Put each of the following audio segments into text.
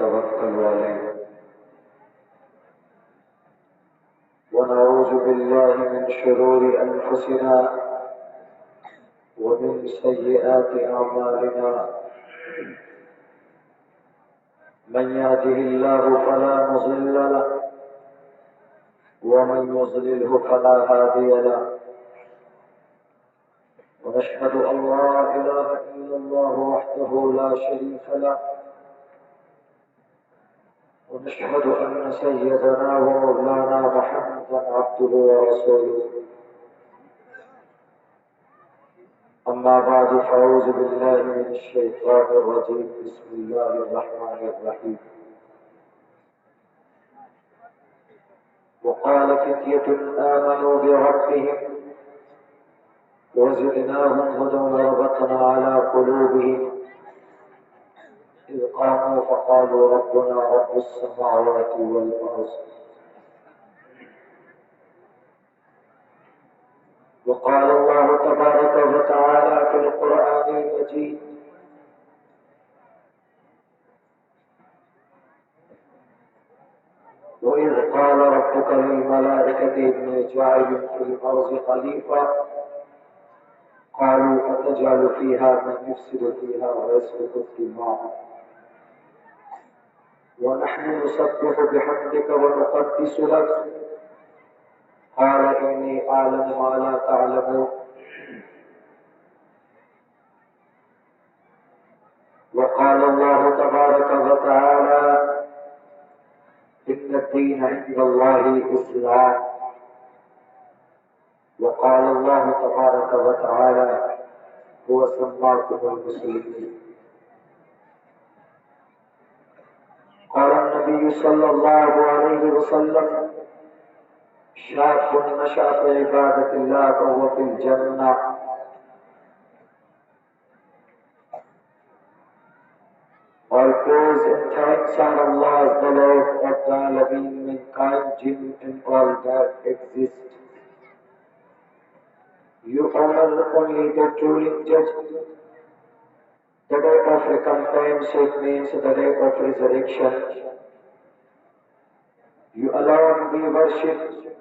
ونتوكل عليه ونعوذ بالله من شرور أنفسنا ومن سيئات أعمالنا من يهده الله فلا مضل له ومن يضلله فلا هادي له ونشهد أن لا إله إلا الله وحده لا شريك له ونشهد أن سيدنا ومولانا محمدا عبده ورسوله أما بعد فأعوذ بالله من الشيطان الرجيم بسم الله الرحمن الرحيم وقال فتية آمنوا بربهم وزدناهم هدى وربطنا على قلوبهم إذ قاموا فقالوا ربنا رب السماوات والأرض وقال الله تبارك وتعالى في القرآن المجيد وإذ قال ربك للملائكة إني جاعل في الأرض خليفة قالوا أتجعل فيها من يفسد فيها ويسفك الدماء ونحن نسبح بحمدك ونقدس لك قال إني أعلم ما لا تعلمون وقال الله تبارك وتعالى إن الدين عند الله الإسلام وقال الله تبارك وتعالى هو سماكم المسلمين قال النبي صلى الله عليه وسلم شاب نشأ في عبادة الله فهو في الجنة All praise and thanks are Allah's, the Lord of the Alameen, mankind, jinn and all that exist. You honor only the truly judge. The day of recompense, it means the day of resurrection. You alone we worship.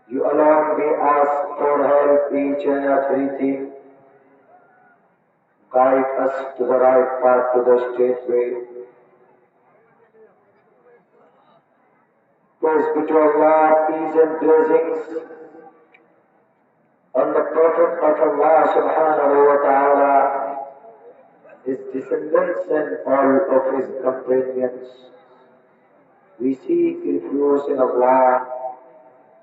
You alone we ask for help each and everything. Guide us to the right path, to the straight way. Praise be to Allah, peace and blessings on the Prophet of Allah subhanahu wa ta'ala, his descendants and all of his companions. We seek refuge in Allah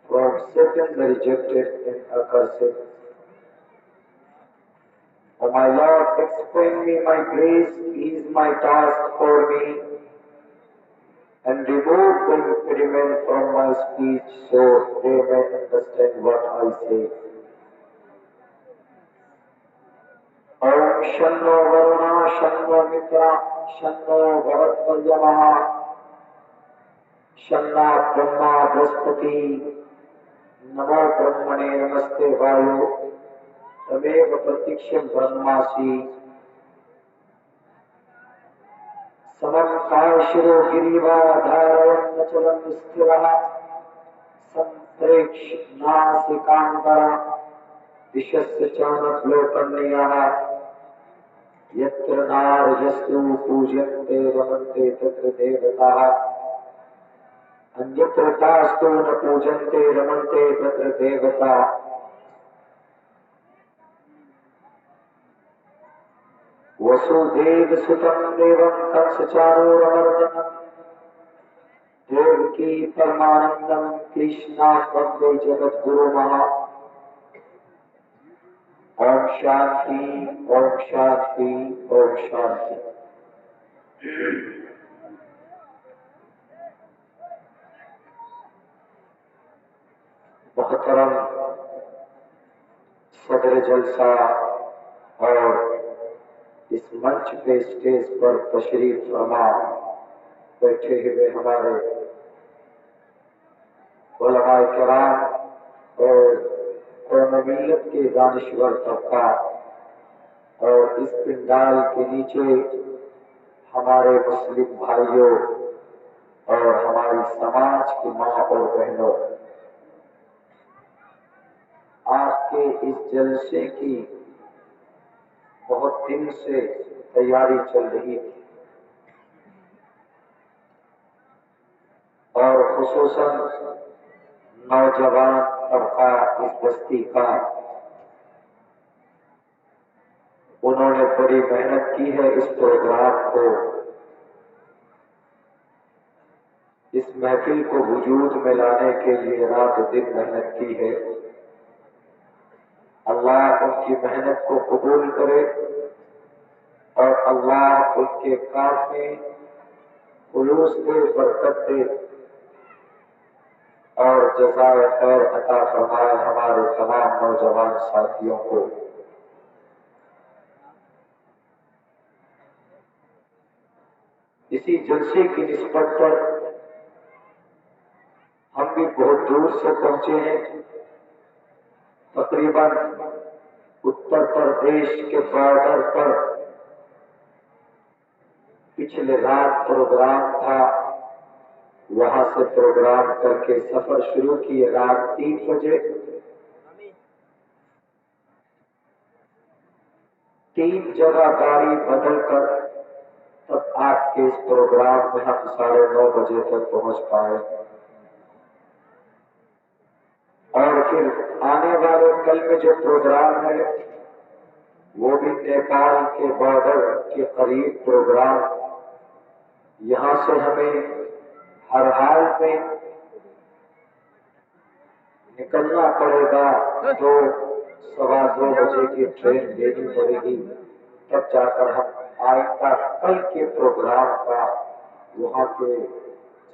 from Satan the rejected and accursed. O my Lord, explain me my grace, ease my task for me, and remove the impediment from my speech so they may understand what I say. Om Shanno Varuna Shanno Mitra Shanno Bharatvaryamaha Shanna Brahma Braspati Namo Brahmane Namaste Vayu Tamev Pratiksham Brahmasi Samam Kashiro Giriva Dharayan Nachalam Nistiraha Sampreksh Nasikantara Dishasya Chanat Lokanyaha Yatra Narjastu Pujyante Ramante Tatra Devataha Anyatra Tastu Na Pujyante Ramante Tatra Devataha Vasudev Sutam Devam Kansacharuramardanam Devaki Paramanandam Krishna Vande Jagat Guru Maha Om Shanti, Om Shanti, Om Shanti. محترم صدر جلسہ اور اس منچ پہ stage پر تشریف فرما بیٹھے ہوئے ہمارے علماء کرام اور قوم ملت کے دانشور طبقہ اور اس پنڈال کے نیچے ہمارے مسلم بھائیوں اور ہماری سماج کی ماں اور بہنوں، آج کے اس جلسے کی بہت دن سے تیاری چل رہی تھی، اور خصوصاً نوجوان طبقہ اس بستی کا، انہوں نے بڑی محنت کی ہے اس پروگرام کو، اس محفل کو وجود میں لانے کے لیے رات دن محنت کی ہے۔ اللہ ان کی محنت کو قبول کرے اور اللہ ان کے کام میں خلوص دے، برکت دے اور جزائے خیر عطا فرمائے ہمارے تمام نوجوان ساتھیوں کو۔ اسی جلسے کی نسبت پر ہم بھی بہت دور سے پہنچے ہیں، تقریباً اتر پردیش کے بارڈر پر پچھلے رات پروگرام تھا، وہاں سے پروگرام کر کے سفر شروع کیے رات 3 بجے، 3 جگہ گاڑی بدل کر تب آپ کے اس پروگرام میں ہم 9:30 بجے تک پہنچ پائے، اور پھر آنے والے کل میں جو پروگرام ہے وہ بھی نیپال کے بارڈر کے قریب پروگرام، یہاں سے ہمیں ہر حال میں نکلنا پڑے گا، 2:15 بجے کی ٹرین لینی پڑے گی، تب جا کر ہم آئندہ کل کے پروگرام کا وہاں کے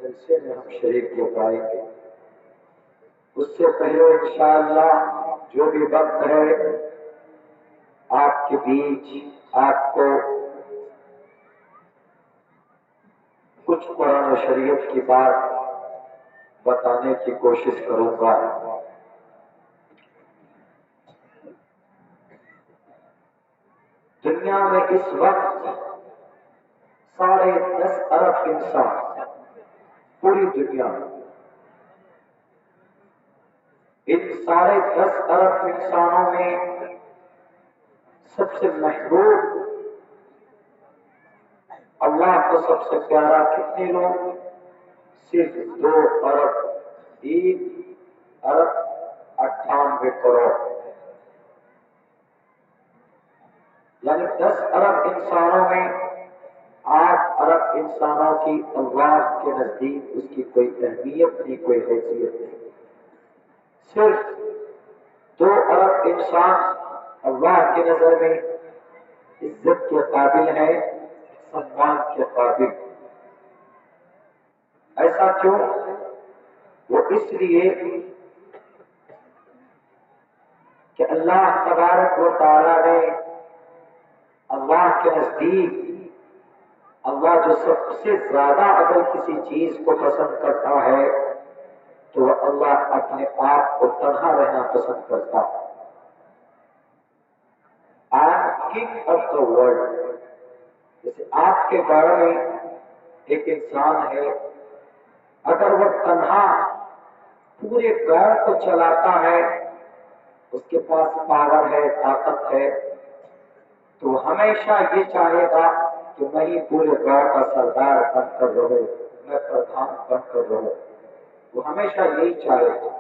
جلسے میں ہم شریک ہو پائیں گے۔ اس سے پہلے انشاءاللہ جو بھی وقت ہے آپ کے بیچ آپ کو کچھ قرآن و شریعت کی بات بتانے کی کوشش کروں گا۔ دنیا میں اس وقت 10.5 ارب انسان، پوری دنیا میں ان 10.5 ارب انسانوں میں سب سے محبوب، اللہ کو سب سے پیارا کتنے لوگ؟ صرف 2 ارب 3 ارب 98 کروڑ، یعنی 10 ارب انسانوں میں 8 ارب انسانوں کی اللہ کے نزدیک اس کی کوئی اہمیت نہیں، کوئی حیثیت نہیں۔ صرف 2 ارب انسان اللہ کی نظر میں عزت کے قابل ہے، سمان کے قابل۔ ایسا کیوں؟ وہ اس لیے کہ اللہ تبارک و تعالی نے اللہ کے نزدیک، اللہ جو سب سے زیادہ اگر کسی چیز کو پسند کرتا ہے تو وہ اللہ اپنے آپ کو تنہا رہنا پسند کرتا ہے۔ I am king of the world، جیسے آپ کے بارے میں ایک انسان ہے، اگر وہ تنہا پورے گھر کو چلاتا ہے، اس کے پاس پاور ہے، طاقت ہے، تو ہمیشہ یہ چاہے گا کہ میں ہی پورے گھر کا سردار بن کر رہوں، میں پردھان بن کر رہوں، وہ ہمیشہ یہی چاہے گا۔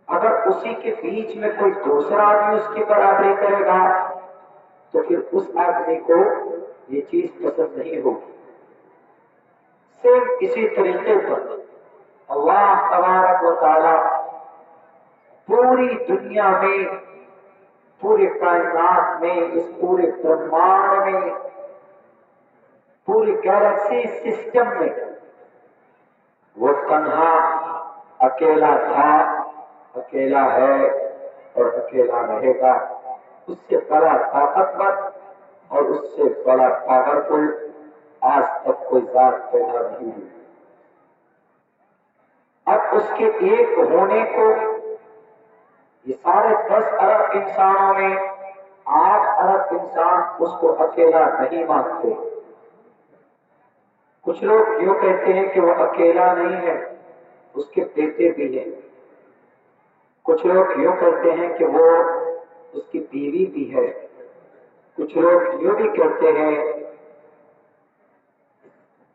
اگر اسی کے بیچ میں کوئی دوسرا آدمی اس کی برابری کرے گا تو پھر اس آدمی کو یہ چیز پسند نہیں ہوگی۔ صرف اسی طریقے پر اللہ تبارک و تعالی پوری دنیا میں، پورے کائنات میں، اس پورے برہمانڈ میں، پوری گیلیکسی سسٹم میں وہ تنہا اکیلا تھا، اکیلا ہے اور اکیلا رہے گا۔ اس سے بڑا طاقتور اور اس سے بڑا پاورفل آج تک کوئی ذات پیدا نہیں ہوئی۔ اب اس کے ایک ہونے کو یہ 10.5 ارب انسانوں میں 8 ارب انسان اس کو اکیلا نہیں مانتے۔ کچھ لوگ یوں کہتے ہیں کہ وہ اکیلا نہیں ہے، اس کے بیٹے بھی ہیں۔ کچھ لوگ یوں کہتے ہیں کہ وہ اس کی بیوی بھی ہے۔ کچھ لوگ یوں بھی کہتے ہیں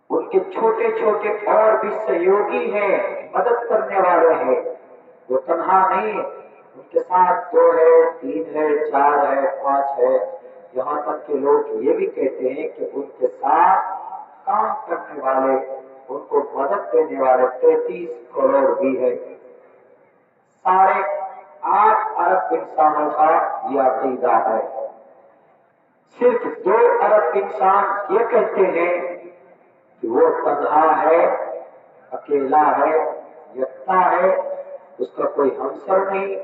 ان کے چھوٹے چھوٹے اور بھی سہیوگی ہیں، مدد کرنے والے ہیں، وہ تنہا نہیں ہے، ان کے ساتھ 2 ہے، 3 ہے، 4 ہے، 5 ہے۔ یہاں تک کہ لوگ یہ بھی کہتے ہیں کہ ان کے ساتھ کام کرنے والے، ان کو مدد دینے والے 33 کروڑ بھی ہے۔ 8.5 ارب انسانوں کا یہ عقیدہ ہے۔ صرف 2 ارب انسان یہ کہتے ہیں کہ وہ تنہا ہے، اکیلا ہے، یکتا ہے، اس کا کوئی ہمسر نہیں،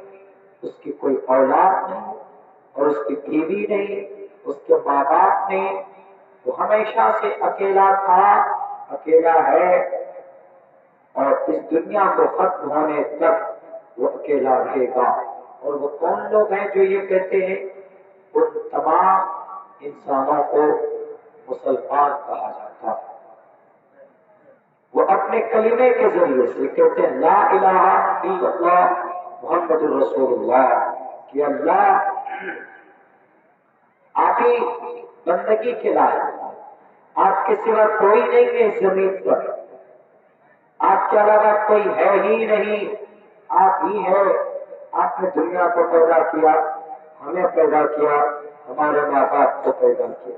اس کی کوئی اولاد نہیں، اور اس کی بیوی نہیں، اس کے ماں باپ نہیں، وہ ہمیشہ سے اکیلا تھا، اکیلا ہے، اور اس دنیا کو ختم ہونے تک وہ اکیلا رہے گا۔ اور وہ کون لوگ ہیں جو یہ کہتے ہیں؟ ان تمام انسانوں کو مسلمان کہا جاتا ہے۔ وہ اپنے کلمے کے ذریعے سے کہتے ہیں لا الہ الا اللہ محمد الرسول اللہ، کہ اللہ آپ ہی بندگی کے لائق، آپ کے سوا کوئی نہیں ہے اس زمین پر، آپ کے علاوہ کوئی ہے ہی نہیں، آپ ہی ہے۔ آپ نے دنیا کو پیدا کیا، ہمیں پیدا کیا، ہمارے ماں باپ کو پیدا کیا۔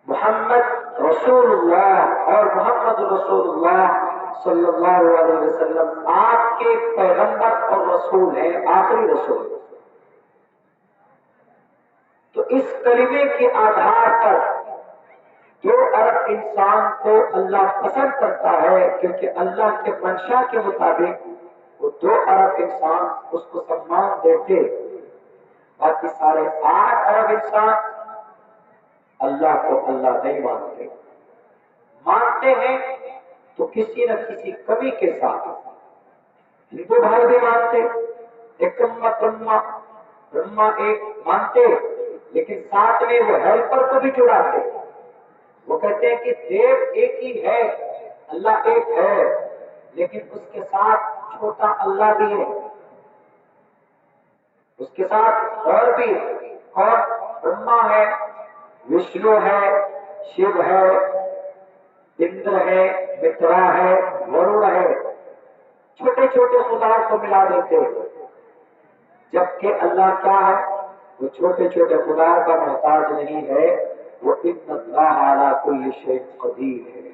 محمد رسول اللہ اور محمد رسول اللہ صلی اللہ علیہ وسلم آپ کے پیغمبر اور رسول ہیں، آخری رسول۔ تو اس کلمے کے آدھار پر 2 ارب انسان کو اللہ پسند کرتا ہے، کیونکہ اللہ کے منشا کے مطابق وہ 2 ارب انسان اس کو سمان دیتے، باقی سارے 8 ارب انسان اللہ کو اللہ نہیں مانتے، مانتے ہیں تو کسی نہ کسی کمی کے ساتھ۔ ہندو بھائی بھی مانتے، ایک برہما ایک مانتے، لیکن ساتھ میں وہ ہیلپر کو بھی جڑاتے۔ وہ کہتے ہیں کہ دیو ایک ہی ہے، اللہ ایک ہے، لیکن اس کے ساتھ چھوٹا اللہ بھی ہے، اس کے ساتھ اور بھی، اور برہما ہے، وشنو ہے، شیو ہے، اندر ہے، مترا ہے، ورون ہے، چھوٹے چھوٹے خدا کو ملا دیتے، جبکہ اللہ کیا ہے؟ وہ چھوٹے چھوٹے خدا کا محتاج نہیں ہے، وہ ان اللہ علی کل شیء قدیر ہے،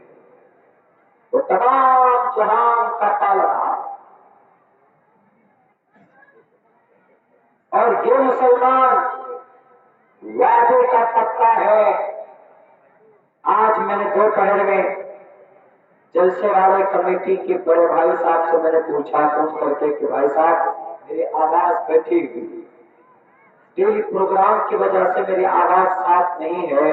وہ تمام جہان کا پالنا۔ اور یہ مسلمان وعدے کا پکا ہے۔ آج میں نے دوپہر میں جلسے والے کمیٹی کے بڑے بھائی صاحب سے میں نے پوچھا فون کر کے کہ بھائی صاحب میری آواز بیٹھی ہوئی، ڈیلی پروگرام کی وجہ سے میری آواز صاف نہیں ہے،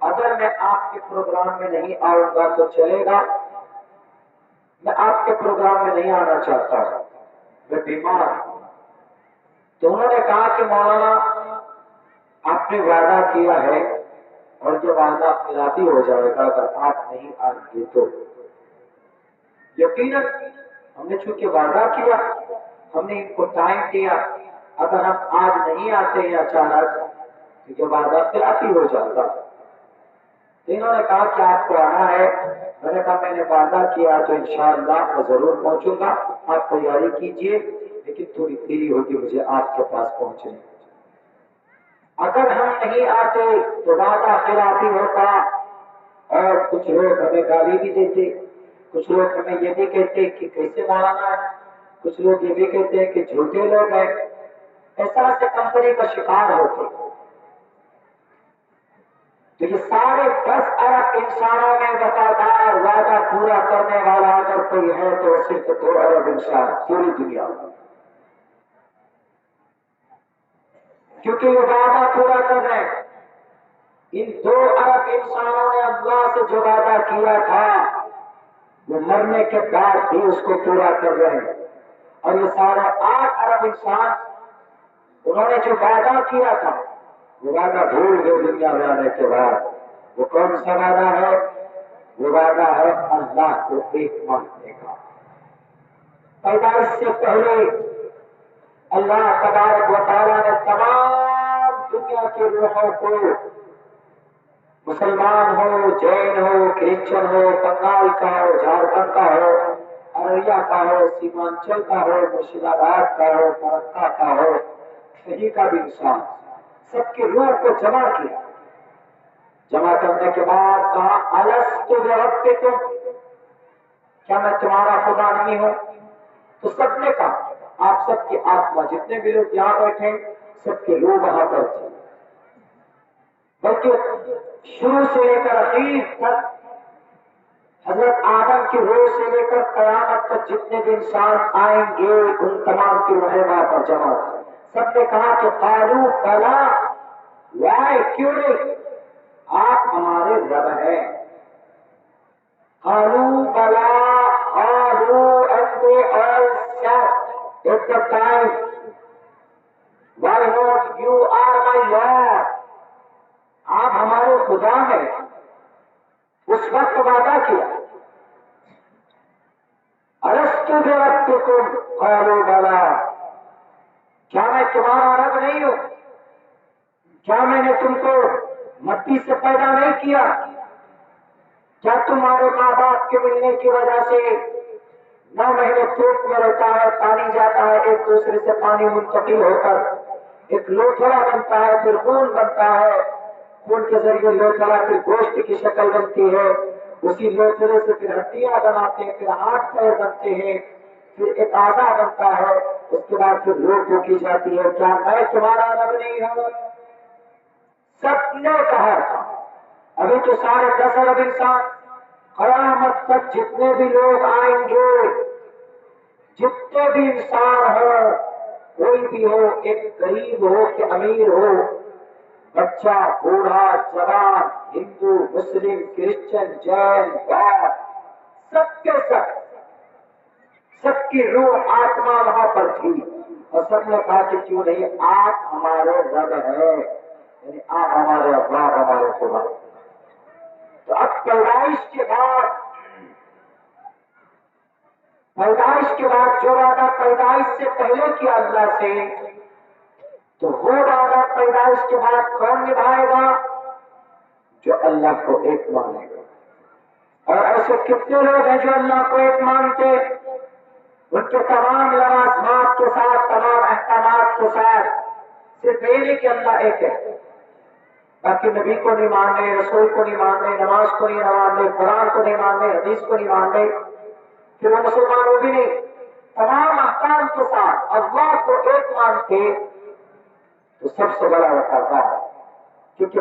اگر میں آپ کے پروگرام میں نہیں آؤں گا تو چلے گا؟ میں آپ کے پروگرام میں نہیں آنا چاہتا ہوں، میں بیمار ہوں۔ تو انہوں نے کہا کہ مولانا آپ نے وعدہ کیا ہے اور یہ وعدہ خلافی ہو جائے گا اگر آپ نہیں آئیں گے تو۔ یقیناً ہم نے چونکہ وعدہ کیا، ہم نے ان کو ٹائم دیا، اگر ہم آج نہیں آتے ہیں اچانک تو یہ وعدہ خلافی ہو جاتا۔ انہوں نے کہا کہ آپ کو آنا ہے، میں نے کہا میں نے وعدہ کیا تو انشاءاللہ میں ضرور پہنچوں گا، آپ تیاری کیجئے، لیکن تھوڑی دیری ہوگی مجھے آپ کے پاس پہنچنے۔ اگر ہم نہیں آتے تو وعدہ خلافی ہوتا، اور کچھ لوگ ہمیں گالی بھی دیتے، کچھ لوگ ہمیں یہ بھی کہتے کہ کیسے مولانا ہے، کچھ لوگ یہ بھی کہتے ہیں کہ جھوٹے لوگ ہیں، احساس کمزوری کا شکار ہوتے۔ تو یہ سارے 10 ارب انسانوں میں وفادار وعدہ پورا کرنے والا اگر کوئی ہے تو صرف 2 ارب انسان پوری دنیا میں، کیونکہ یہ وعدہ پورا کر رہے ہیں۔ ان 2 ارب انسانوں نے اللہ سے جو وعدہ کیا تھا وہ مرنے کے بعد بھی اس کو پورا کر رہے ہیں، اور یہ سارے 8 ارب انسان انہوں نے جو وعدہ کیا تھا وہ وعدہ بھول گئے دنیا میں آنے کے بعد۔ وہ کون سا وعدہ ہے؟ وہ وعدہ ہے اللہ کو ایک ماننے کا۔ پیدائش سے پہلے اللہ تبارک و تعالیٰ نے تمام دنیا کے لوگوں کو، مسلمان ہو، جین ہو، کرسچن ہو، بنگال کا ہو، جھارکھنڈ کا ہو، ارریہ کا ہو، سیمانچل کا ہو، مرشد آباد کا ہو، فرنگا کا ہو، کہیں کا بھی انسان، سب کی روح کو جمع کیا۔ جمع کرنے کے بعد کہا الست بربکم، کیا میں تمہارا خدا نہیں ہوں؟ تو سب نے کہا، آپ سب کی آتما، جتنے بھی لوگ یہاں بیٹھے سب کے روح وہاں پر تھے، بلکہ شروع سے لے کر اخیر تک حضرت آدم کی روح سے لے کر قیامت تک جتنے بھی انسان آئیں گے ان تمام کی روحیں وہاں پر جمع تھی۔ سب نے کہا کہ قالوا بلا، وائے کیوں نہیں، آپ ہمارے رب ہیں۔ قالوا بلا، قالوا and they all said at the time, why not, you are my Lord، آپ ہمارے خدا ہیں۔ اس وقت وعدہ کیا الست بربکم قالوا بلا، کیا میں تمہارا رب نہیں ہوں؟ کیا میں نے تم کو مٹی سے پیدا نہیں کیا؟ کیا تمہارے ماں باپ کے ملنے کی وجہ سے 9 مہینے پیٹ میں رہتا ہے، پانی جاتا ہے، ایک دوسرے سے پانی منتقل ہو کر ایک لوتھڑا بنتا ہے، پھر خون بنتا ہے، خون کے ذریعے لوتھڑا پھر گوشت کی شکل بنتی ہے، اسی لوتھڑے سے پھر ہڈیاں بناتے ہیں، پھر ہاتھ پیر بنتے ہیں، پھر ایک اعضا بنتا ہے، اس کے بعد پھر روح پھونکی جاتی ہے۔ کیا میں تمہارا رب نہیں ہوں؟ سب نے کہا تھا۔ ابھی تو 10.5 ارب انسان، قیامت تک جتنے بھی لوگ آئیں گے، جتنے بھی انسان ہو، کوئی بھی ہو، ایک غریب ہو کہ امیر ہو، بچہ، بوڑھا، جوان، ہندو، مسلم، کرسچن، جین، بودھ، سب کے سب کی روح آتما وہاں پر تھی، اور سب نے کہا کہ کیوں نہیں، آپ ہمارے رب ہیں، یعنی آپ ہمارے اللہ، ہمارے خدا۔ تو اب پیدائش کے بعد جو وعدہ پیدائش سے پہلے کیا اللہ سے، تو وہ وعدہ پیدائش کے بعد کون نبھائے گا؟ جو اللہ کو ایک مانے گا۔ اور ایسے کتنے لوگ ہیں جو اللہ کو ایک مانتے، ان کے تمام لوازمات کے ساتھ، تمام احکامات کے ساتھ، صرف یہ نہیں کہ اللہ ایک ہے، باقی نبی کو نہیں ماننے، رسول کو نہیں ماننے، نماز کو نہیں ماننے، قرآن کو نہیں ماننے، حدیث کو نہیں ماننے، پھر وہ مسلمان وہ بھی نہیں، تمام احکام کے ساتھ اللہ کو ایک مانتے، تو سب سے بڑا وفادہ ہے۔ کیونکہ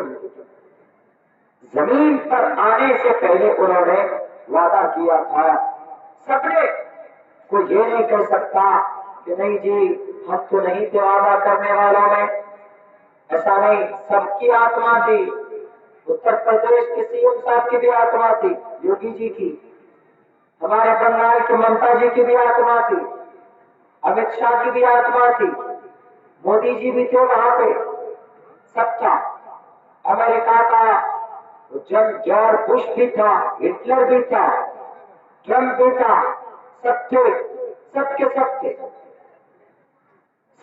زمین پر آنے سے پہلے انہوں نے وعدہ کیا تھا، سب نے، کوئی یہ نہیں کہہ سکتا کہ نہیں جی ہم تو نہیں تھے وعدہ کرنے والوں میں، ایسا نہیں، سب کی آتما تھی۔ اتر پردیش کے سی ایم صاحب کی بھی آتما تھی، یوگی جی کی، ہمارے بنگال کے ممتا جی کی بھی آتما تھی، امت شاہ کی بھی آتما تھی، مودی جی بھی تھے وہاں پہ، سب تھا، امریکہ کا جارج بش بھی تھا، ہٹلر بھی تھا، ٹرمپ بھی تھا، سب تھے، سب کے سب تھے،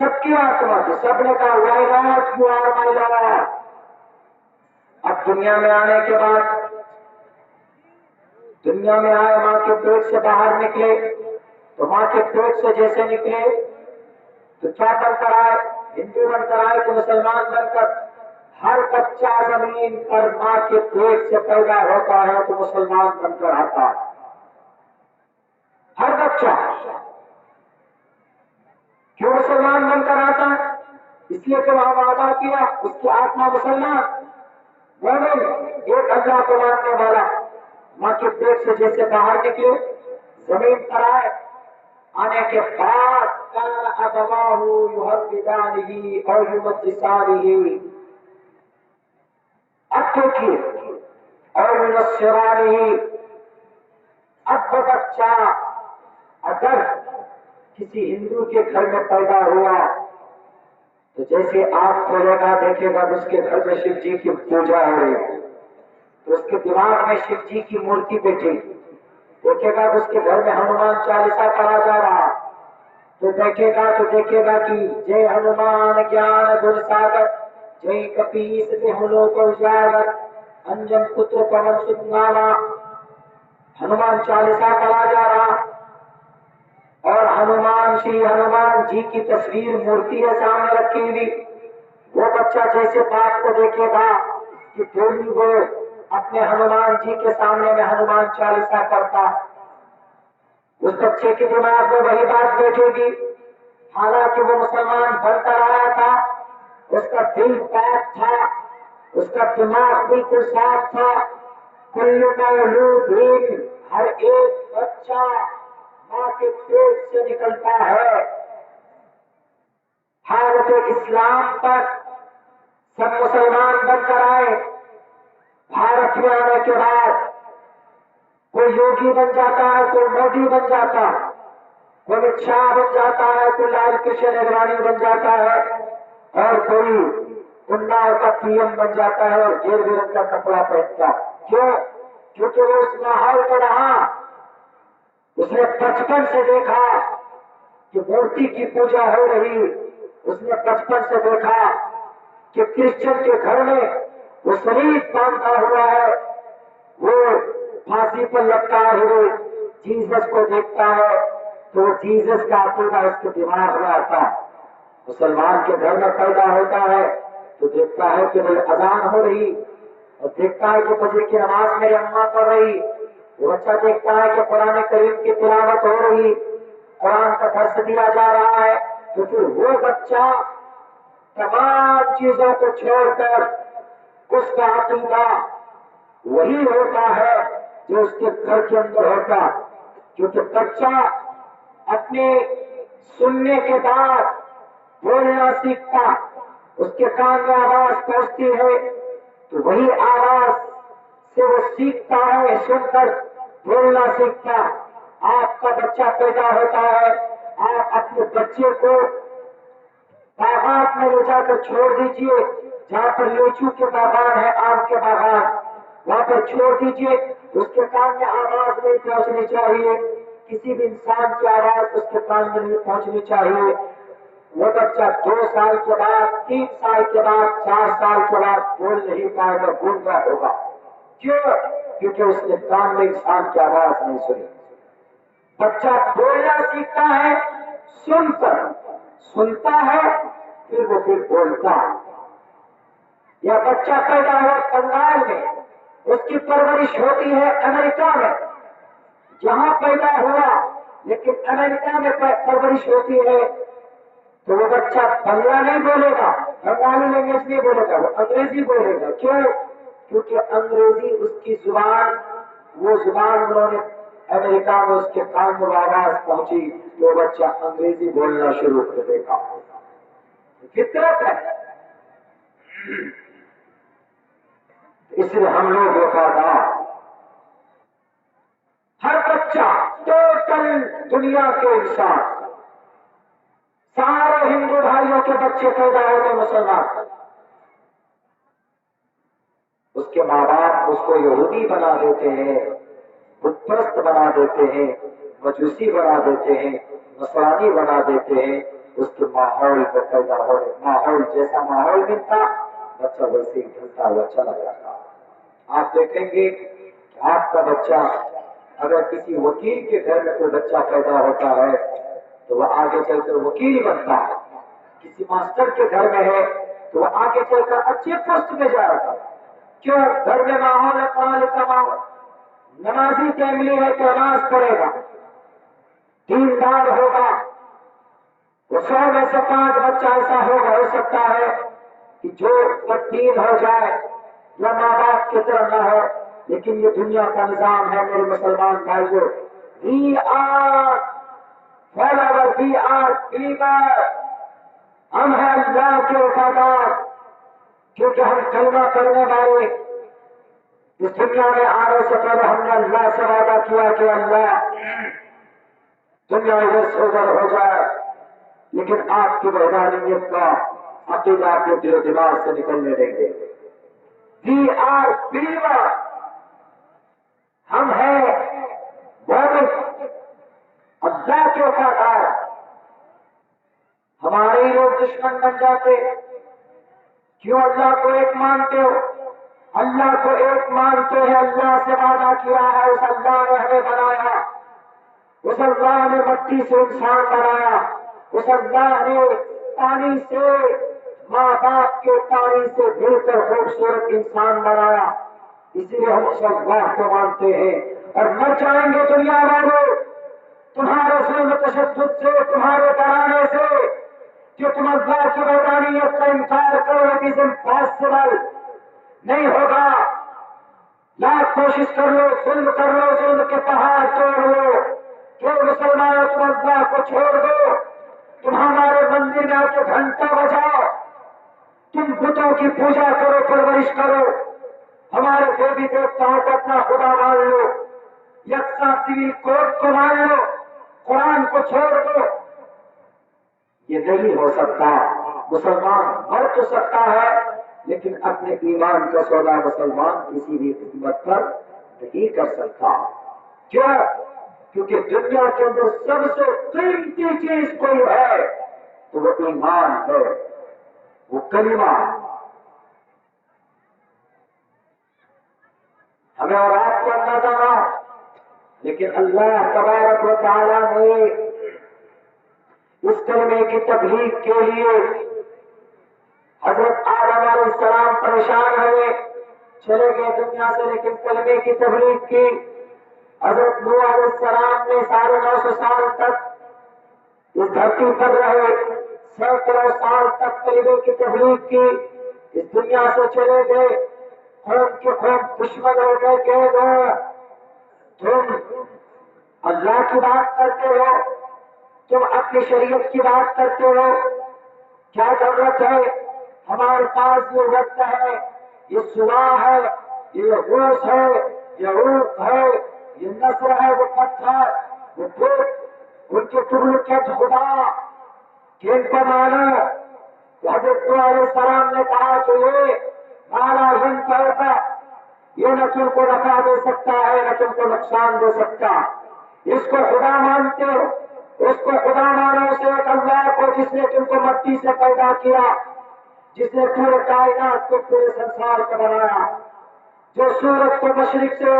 سب کی آتما تھی، سب نے کہا why not you are my lord. اب دنیا میں آنے کے بعد، دنیا میں آئے، ماں کے پیٹ سے باہر نکلے، تو ماں کے پیٹ سے جیسے نکلے تو کیا بن کر آئے؟ ہندو بن کر آئے کہ مسلمان بن کر؟ ہر بچہ زمین پر ماں کے پیٹ سے پیدا ہوتا ہے تو مسلمان بن کر آتا ہے، ہر بچہ۔ کیوں مسلمان بن کر آتا ہے؟ اس لیے کہ وہاں وعدہ کیا، اس کی آتما مسلمان، مومن، ایک اللہ کو ماننے والا، ماں کے پیٹ سے جیسے باہر نکلے، زمین پر آئے، آنے کے بعد کان ابواہ یہودانہ اور یمجسانہ، اب دیکھیے، اور ینصرانہ، اب وہ بچہ اگر کسی ہندو کے گھر میں پیدا ہوا تو جیسے آپ کھولے گا دیکھے گا اس کے گھر میں شیو جی کی پوجا ہو رہی ہے، تو اس کے دماغ میں شیو جی کی مورتی بیٹھی، دیکھے گا اس کے گھر میں ہنومان چالیسا پڑھا جا رہا، تو دیکھے گا کہ جے ہنومان گیان گن ساگر جے کپیس دیہلو کو اجاگر انجن پتر پون سنگاوا، ہنومان چالیسا پڑھا جا رہا، اور شری ہنومان جی کی تصویر مورتی ہے سامنے رکھی ہوئی۔ وہ بچہ جیسے باپ کو دیکھے گا کہ ڈیلی وہ اپنے ہنومان جی کے سامنے میں ہنومان چالیسا پڑھتا، اس بچے کے دماغ میں وہی بات بیٹھے گی۔ حالانکہ وہ مسلمان بن کر آیا تھا، اس کا دل پاک تھا، اس کا دماغ بالکل صاف تھا۔ کل مولود ہر ایک بچہ ماں کے پیٹ سے نکلتا ہے، حالت اسلام تک سب مسلمان بن کر آئے، بھارت میں آنے کے بعد کوئی یوگی بن جاتا ہے، کوئی مودی بن جاتا ہے، کوئی امت شاہ بن جاتا ہے، کوئی لال کرشن اڈوانی بن جاتا ہے، اور کوئی اناؤ کا پی ایم بن جاتا ہے اور گیروی رنگ کا کپڑا پہنتا ہے۔ کیوں؟ کیونکہ وہ اس ماحول میں رہا، اس نے بچپن سے دیکھا کہ مورتی کی پوجا ہو رہی، اس نے بچپن سے دیکھا کہ کرسچن کے گھر میں وہ شریف باندھا ہوا ہے، وہ پھانسی پر لٹکائے ہوئے جیزس کو دیکھتا ہے، تو وہ جیزس کا عقیدہ اس کے دماغ میں آتا ہے۔ مسلمان کے گھر میں پیدا ہوتا ہے تو دیکھتا ہے کہ بھائی اذان ہو رہی، اور دیکھتا ہے کہ فجر کی نماز میری اماں پڑھ رہی، وہ بچہ دیکھتا ہے کہ قرآن کریم کی تلاوت ہو رہی، قرآن کا درس دیا جا رہا ہے، تو پھر وہ بچہ تمام چیزوں کو چھوڑ کر اس کا عقیدہ وہی ہوتا ہے جو اس کے گھر کے اندر ہوتا، کیونکہ بچہ اپنے سننے کے بعد بولنا سیکھتا، اس کے کان میں آواز پہنچتی ہے تو وہی آواز سے وہ سیکھتا ہے، سن کر بولنا سیکھتا۔ آپ کا بچہ پیدا ہوتا ہے، آپ اپنے بچے کو باغات میں لے جا کر چھوڑ دیجئے، جہاں پر لیچو کے باغان ہے، آم کے باغان، وہاں پر چھوڑ دیجئے، اس کے کان میں آواز نہیں پہنچنی چاہیے، کسی بھی انسان کی آواز اس کے کان میں نہیں پہنچنی چاہیے۔ وہ بچہ 2 سال کے بعد، 3 سال کے بعد، 4 سال کے بعد بول نہیں پائے گا، گونگا ہوگا۔ کیوں؟ کیونکہ اس نے کان میں انسان کی آواز نہیں سنی۔ بچہ بولنا سیکھتا ہے سن کر، سنتا ہے پھر وہ بولتا ہے۔ یا بچہ پیدا ہوا بنگال میں، اس کی پرورش ہوتی ہے امریکہ میں، جہاں پیدا ہوا لیکن امریکہ میں پرورش ہوتی ہے، تو وہ بچہ بنگلہ نہیں بولے گا، بنگالی لینگویج نہیں بولے گا، وہ انگریزی بولے گا۔ کیوں؟ کیونکہ انگریزی اس کی زبان، وہ زبان انہوں نے امریکہ میں اس کے کان میں آواز پہنچی تو وہ بچہ انگریزی بولنا شروع کر دے گا۔ فطرت ہے۔ اس لیے ہم لوگ وفادار، ہر بچہ، ٹوٹل دنیا کے انسان، سارے ہندو بھائیوں کے بچے پیدا ہوتے مسلمان، اس کے ماں باپ اس کو یہودی بنا دیتے ہیں، بت پرست بنا دیتے ہیں، مجوسی بنا دیتے ہیں، نصرانی بنا دیتے ہیں، اس کے ماحول میں پیدا ہو رہے، ماحول جیسا ماحول ملتا بچہ ویسے ہی ڈھلتا ہوا چلا جاتا۔ آپ دیکھیں گے کہ آپ کا بچہ اگر کسی وکیل کے گھر میں کوئی بچہ پیدا ہوتا ہے تو وہ آگے چل کر وکیل بنتا ہے، کسی ماسٹر کے گھر میں ہے تو وہ آگے چل کر اچھے پوسٹ پہ جائے گا۔ کیوں؟ گھر میں ماحول ہے، پڑھا لکھا ماحول، نمازی فیملی ہے تو نماز پڑھے گا، دیندار ہوگا، وہ 100 میں سے 5 بچہ ایسا ہوگا، ہو سکتا ہے کہ جو بددین ہو جائے یا ماں باپ کی طرح نہ ہو، لیکن یہ دنیا کا نظام ہے میرے مسلمان بھائیوں۔ We are follower, we are believer, ہم ہیں اللہ کے وفادار، کیونکہ ہم کلمہ پڑھنے والے، اس دنیا میں آنے سے پہلے ہم نے اللہ سے وعدہ کیا کہ اللہ دنیا ادھر سے ادھر ہو جائے، لیکن آپ کی وحدانیت کا، عقیدہ اپنے دل و دماغ سے نکلنے دیں گے. وی آر بلیور، ہم ہیں مومن، اللہ کے وفادار. ہمارے ہی لوگ دشمن بن جاتے. کیوں اللہ کو ایک مانتے ہو؟ اللہ کو ایک مانتے ہیں، اللہ سے وعدہ کیا ہے، اس اللہ نے ہمیں بنایا، اس اللہ نے مٹی سے انسان بنایا، اس اللہ نے پانی سے، ماں باپ کے پانی سے مل کر خوبصورت انسان بنایا. اسی لیے ہم اس اللہ کو مانتے ہیں اور مر جائیں گے دنیا والوں تمہارے ظلم تشدد سے، تمہارے ڈرانے سے کہ تم اللہ کی وحدانیت کا انکار کرو. اٹ از امپاسبل، نہیں ہوگا. لاکھ کوشش کر لو، ظلم کر لو، ظلم کے پہاڑ توڑ لو، کہ مسلمانوں تم اللہ کو چھوڑ دو، تم ہمارے مندر میں آ کے گھنٹہ بجاؤ، تم بتوں کی پوجا کرو، پرورش کرو، ہمارے دیوی دیوتاؤں کو اپنا خدا مان لو، یکساں سول کوڈ کو مان لو، قرآن کو چھوڑ دو. یہ نہیں ہو سکتا. مسلمان مر تو سکتا ہے لیکن اپنے ایمان کا سودا مسلمان کسی بھی قیمت پر نہیں کر سکتا. کیوں؟ کیونکہ دنیا کے اندر سب سے قیمتی چیز کوئی ہے تو وہ ایمان ہے، وہ کلمہ. ہمیں اور آپ کو اندازہ نہ، لیکن اللہ تبارک و تعالیٰ نے اس کلمے کی تبلیغ کے لیے حضرت آدم علیہ السلام پریشان ہوئے، چلے گئے دنیا سے، لیکن کلمے کی تبلیغ کی. حضرت نوح علیہ السلام نے 950 سال تک اس دھرتی پر رہے، سینکڑوں سال تک کلمے کی تبلیغ کی. اس دنیا سے چلے گئے، قوم کے قوم دشمن ہو گئے کہ تم اللہ کی بات کرتے ہو، تم اپنی شریعت کی بات کرتے ہو، کیا ضرورت ہے؟ ہمارے پاس یہ وقت ہے، یہ سوا ہے، یہ غوث ہے، یہ روح ہے، یہ نصر ہے، وہ پتھر، وہ بت، ان کے ڈپلیکیٹ خدا، کہ ان کو مانو. حضرت نوح علیہ السلام نے کہا کہ یہ مانا ہوگا، یہ نہ تم کو نفع دے سکتا ہے نہ تم کو نقصان دے سکتا. اس کو خدا مانتے ہو، اس کو خدا مانو، اسے ایک اللہ کو جس نے تم کو مٹی سے پیدا کیا، جس نے پورے کائنات کو، پورے سنسار کو بنایا، جو سورج کو مشرق سے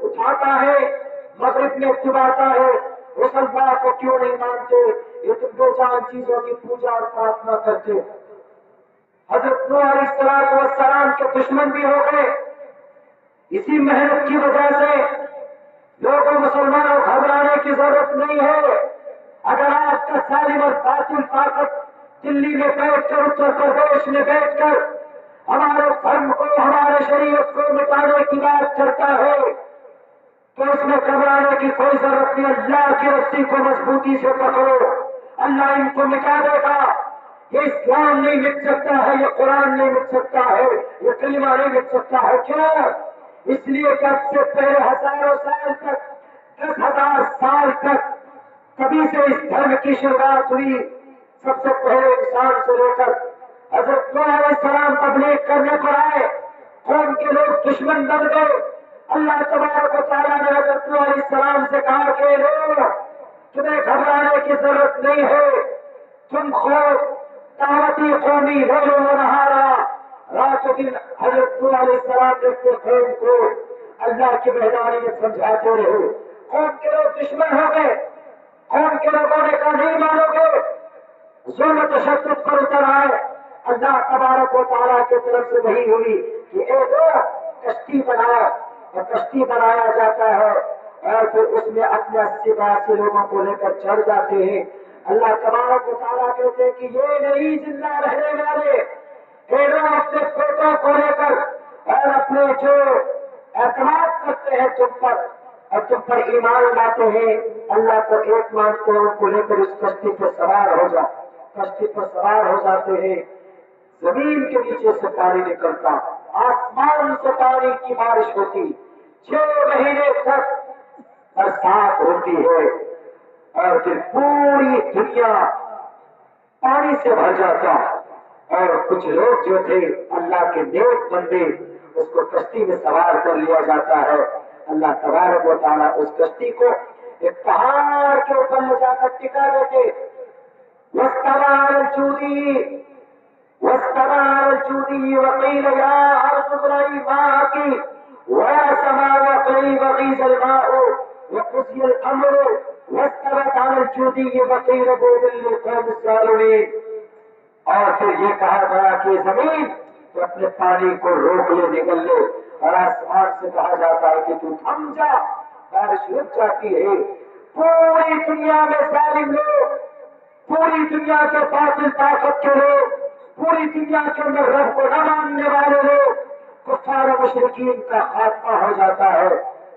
اٹھاتا ہے مغرب میں ڈباتا ہے. اس اللہ کو کیوں نہیں مانتے؟ یہ تم دو چار چیزوں کی پوجا اور پرارتھنا کرتے ہو. حضرت نوح علیہ السلام کے دشمن بھی ہو گئے. اسی محنت کی وجہ سے لوگوں مسلمانوں گھبرانے کی ضرورت نہیں ہے. اگر آپ کا ظالم اور باطل طاقت دلی میں بیٹھ کر، اتر پردیش میں بیٹھ کر ہمارے دھرم کو، ہمارے شریعت کو مٹانے کی بات کرتا ہے تو اس میں گھبرانے کی کوئی ضرورت نہیں. اللہ کی رسی کو مضبوطی سے پکڑو، اللہ ان کو مٹا دے گا. یہ اسلام نہیں مٹ سکتا ہے، یہ قرآن نہیں مٹ سکتا ہے، یہ کلمہ نہیں مٹ سکتا ہے. کیوں؟ اس لیے کہ اب سے پہلے ہزاروں سال تک، 10,000 سال تک کبھی سے اس دھرم کی شروعات ہوئی. سب سے پہلے انسان سے لے کر حضرت نوح علیہ السلام تبلیغ کرنے پر آئے، قوم کے لوگ دشمن بن گئے. اللہ تبارک و تعالیٰ نے حضرت نوح علیہ السلام سے کہا کہ لوگ تمہیں گھبرانے کی ضرورت نہیں ہے، تم خود دعوتی قومی لیل و نہارا، رات و دن حضرت نوح علیہ السلام نے اپنے قوم کو اللہ کی وحدانیت سمجھاتے رہے. قوم کے لوگ دشمن ہو گئے، قوم کے لوگوں نے کہا نہیں مانو گے، ظلم تشدد پر اتر آئے. اللہ تبارک و تعالیٰ کی طرف سے وحی ہوئی کہ اے لوگ کشتی بناؤ، اور کشتی بنایا جاتا ہے اور پھر اس میں اپنے 80-82 لوگوں کو لے کر چڑھ جاتے ہیں. اللہ تبارک و تعالیٰ کہتے ہیں کہ یہ نہیں زندہ رہنے والے، اے لوگ اپنے بیٹوں کو لے کر اور اپنے جو اعتماد کرتے ہیں تم پر اور تم پر ایمان لاتے ہیں، اللہ کو ایک مانتے ہیں، ان کو لے کر اس کشتی پر سوار ہو جا. کشتی پر سوار ہو جاتے ہیں، زمین کے نیچے سے پانی نکلتا، آسمان سے پانی کی بارش ہوتی، 6 مہینے تک برسات ہوتی ہے اور پھر پوری دنیا پانی سے بھر جاتا. اور کچھ لوگ جو تھے اللہ کے نیک بندے اس کو کشتی میں سوار کر لیا جاتا ہے. اللہ تبارک و تعالیٰ اس کشتی کو ایک پہاڑ کے اوپر لے جا کر ٹکا دیتے. واستوى على الجودي واستوى على الجودي وقيل يا أرض ابلعي ماءك ويا سماء اقلعي وغيض الماء وقضي الأمر واستوت على الجودي وقيل بعدا للقوم الظالمين. اور پھر یہ کہا گیا کہ زمین تو اپنے پانی کو روک لے نکل لے، اور آسمان سے کہا جاتا ہے کہ تو تھم جا، بارش رک جاتی ہے. پوری دنیا میں ظالم لوگ، پوری دنیا کے باطل طاقت کے لوگ، پوری دنیا کے اندر رب کو نہ ماننے والے لوگ، کفار و مشرکین کا خاتمہ ہو جاتا ہے.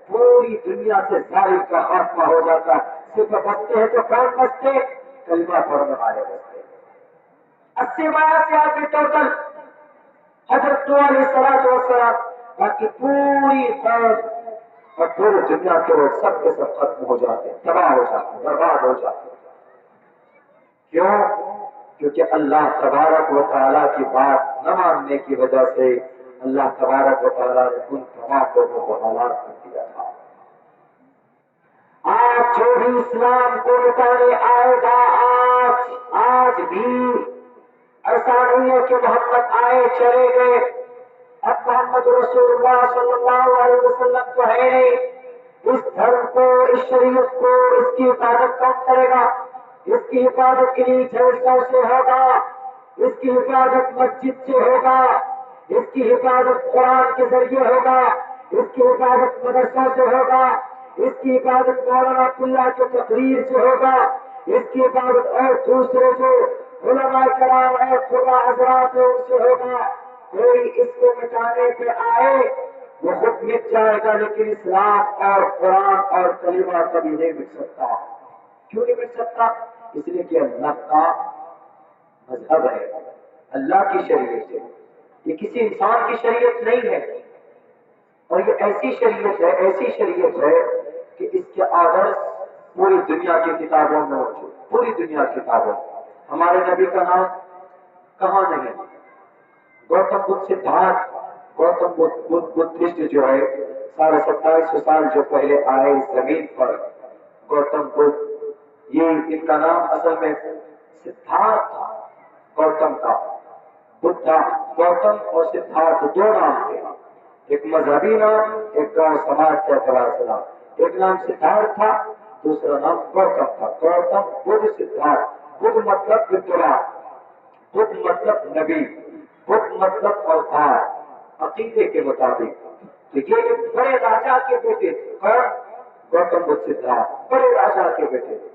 پوری دنیا سے ظالم کا خاتمہ ہو جاتا ہے. صرف بچتے ہیں تو کون بچتے؟ کلمہ پڑھنے والے بچتے. 80 آدمی ٹوٹل حضرت نوح علیہ الصلوۃ والسلام، باقی پوری قوم اور پوری دنیا کے لوگ سب کے سب ختم ہو جاتے ہیں، تباہ ہو جاتے ہیں، برباد ہو جاتے ہیں. کیوں؟ کیونکہ اللہ تبارک و تعالیٰ کی بات نہ ماننے کی وجہ سے اللہ تبارک و تعالیٰ نے ان تمام لوگوں کو ہلاک کر دیا تھا. آج جو بھی اسلام کو مٹانے آئے گا، آج بھی ایسا نہیں ہے کہ محمد آئے چلے گئے. اب محمد رسول اللہ صلی اللہ علیہ وسلم تو ہے نہیں. اس دھرم کو، اس شریعت کو، اس کی حفاظت کون کرے گا؟ اس کی حفاظت کے لیے جلسوں سے ہوگا، اس کی حفاظت مسجد سے ہوگا، اس کی حفاظت قرآن کے ذریعے ہوگا، اس کی حفاظت مدرسوں سے ہوگا، اس کی حفاظت مولانا عبداللہ کے تقریر سے ہوگا، اس کی حفاظت اور دوسرے جو علماء کرام اور خدا حضرات ہیں ان سے ہوگا. کوئی اس کو مٹانے پہ آئے وہ خود مٹ جائے گا، لیکن اسلام اور قرآن اور کلمہ کبھی نہیں مٹ سکتا. کیوں نہیں مٹ سکتا؟ اس لیے کہ اللہ کا مذہب ہے، اللہ کی شریعت ہے. یہ کسی انسان کی شریعت نہیں ہے، اور یہ ایسی شریعت ہے کہ اس کے آدرس پوری دنیا کی کتابوں میں موجود، پوری دنیا کی کتابوں. ہمارے نبی کا نام کہاں نہیں؟ گوتم بدھ سدھارتھ، گوتم بدھسٹ جو ہے 2750 سال جو پہلے آئے اس زمین پر، گوتم بدھ، یہ ان کا نام اصل میں سدھارتھ تھا. گوتم کا بدھا، گوتم اور سدھارتھ دو نام تھے، ایک مذہبی نام، ایک گاؤں سماج کے اعتبار سے نام. ایک نام سدھارتھ تھا، دوسرا نام گوتم تھا. گوتم بدھ سدھارتھ. بدھ مطلب ودوان، بدھ مطلب نبی، بدھ مطلب اوتار، عقیدے کے مطابق. تو یہ ایک بڑے راجا کے بیٹے تھے. کون؟ گوتم بدھ سدھارتھ بڑے راجا کے بیٹے تھے.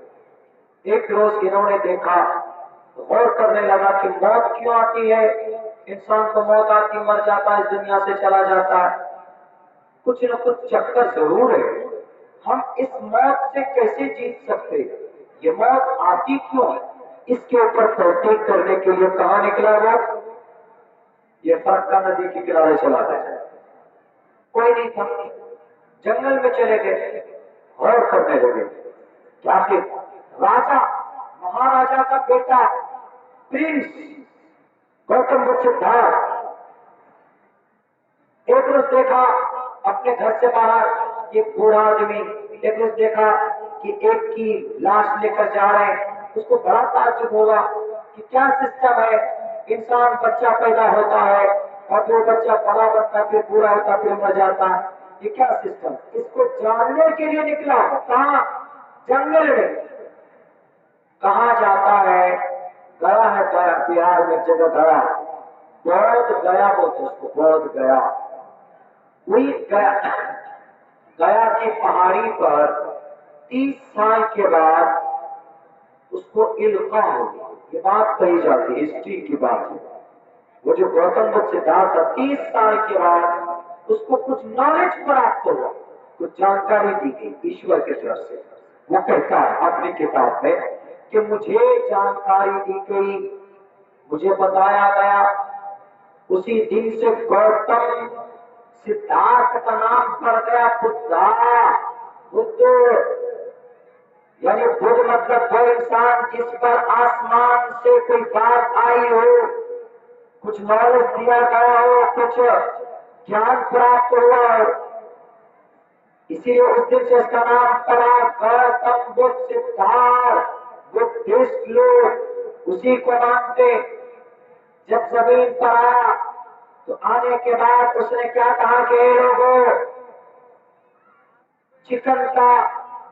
ایک روز انہوں نے دیکھا، غور کرنے لگا کہ موت کیوں آتی ہے؟ انسان کو موت آتی، مر جاتا ہے، اس دنیا سے چلا جاتا ہے. کچھ نہ کچھ چکر ضرور ہے. ہم اس موت سے کیسے جیت سکتے؟ یہ موت آتی کیوں ہے؟ اس کے اوپر تحقیق کرنے کے لیے کہاں نکلا وہ؟ یہ فرقہ ندی کے کنارے چلا گیا. کوئی نہیں تھا، جنگل میں چلے گئے، غور کرنے لگے کہ آخر راجا، مہاراجا کا بیٹا، پرنس گوتم بدھ سدھارتھ ایک روز دیکھا اپنے گھر سے باہر یہ بوڑھا آدمی، ایک روز دیکھا کہ ایک کی لاش لے کر جا رہے ہیں. اس کو بڑا تعجب ہوگا کہ کیا سسٹم ہے؟ انسان بچہ پیدا ہوتا ہے اور پھر بچہ بڑا بنتا، پھر بوڑھا ہوتا، پھر مر جاتا ہے. یہ کیا سسٹم؟ اس کو جاننے کے لیے نکلا. کہاں؟ جنگل میں. کہاں جاتا ہے؟ گیا ہے، گیا بہار میں جگہ گیا، بودھ گیا بولتے اس کو، بودھ گیا. وہی گیا کی پہاڑی پر 30 سال کے بعد اس کو القاء ہوگی. یہ بات کہی جاتی ہے، ہسٹری کی بات ہے. وہ جو گوتم بدھ سدھارتھ تھا 30 سال کے بعد اس کو کچھ نالج پراپت ہوا، کچھ جانکاری دی گئی ایشور کی طرف سے. وہ کہتا ہے اپنی کتاب میں کہ مجھے جانکاری دی گئی، مجھے بتایا گیا، اسی دن سے گوتم سدھارتھ کا نام پڑ گیا بدھا. بدھ یعنی بدھ مطلب وہ انسان جس پر آسمان سے کوئی بات آئی ہو، کچھ نالج دیا گیا ہو، کچھ جان پراپت ہوا ہو، اسی لیے اس دن سے اس کا نام پڑا گوتم بدھ سدھارتھ بدھسٹ لوگ اسی کو مانتے۔ جب زمین پر آیا تو آنے کے بعد اس نے کیا کہا کہ اے لوگوں، چکن کا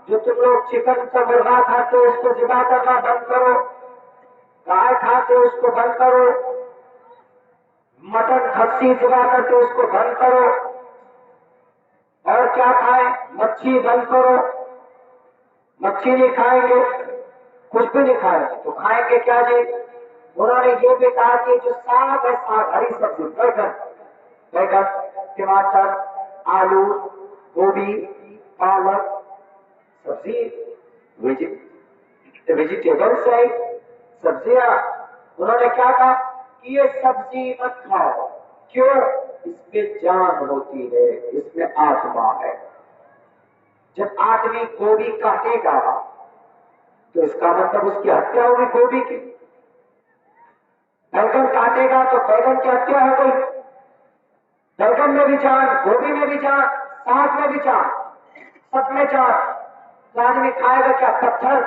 جو تم لوگ چکن کا مرغا کھاتے اس کو ذبح کرنا بند کرو، گائے کھاتے اس کو بند کرو، مٹن کھسی ذبح کرتے اس کو بند کرو، اور کیا کھائیں؟ مچھی بند کرو، مچھی نہیں کھائیں گے، کچھ بھی نہیں کھائیں گے، تو کھائیں گے کیا جی؟ انہوں نے یہ بھی کہا کہ جو ساگ ہے، ساگ ہری سبزی، بیگن، ٹماٹر، آلو، گوبھی، پالک، سبزی، ویجیٹیبلس ہے، سبزیاں، انہوں نے کیا کہا کہ یہ سبزی مت کھاؤ، کیوں؟ اس میں جان ہوتی ہے، اس میں آتما ہے۔ جب آدمی گوبھی کاٹے گا تو اس کا مطلب اس کی ہتیا ہوگی گوبھی کی، بیگن کاٹے گا تو بیگن کی ہتیا ہو گئی، بیگن میں بھی جان، گوبھی میں بھی جان، ساگ میں بھی جان، سب میں جان، تو آدمی کھائے گا کیا؟ پتھر؟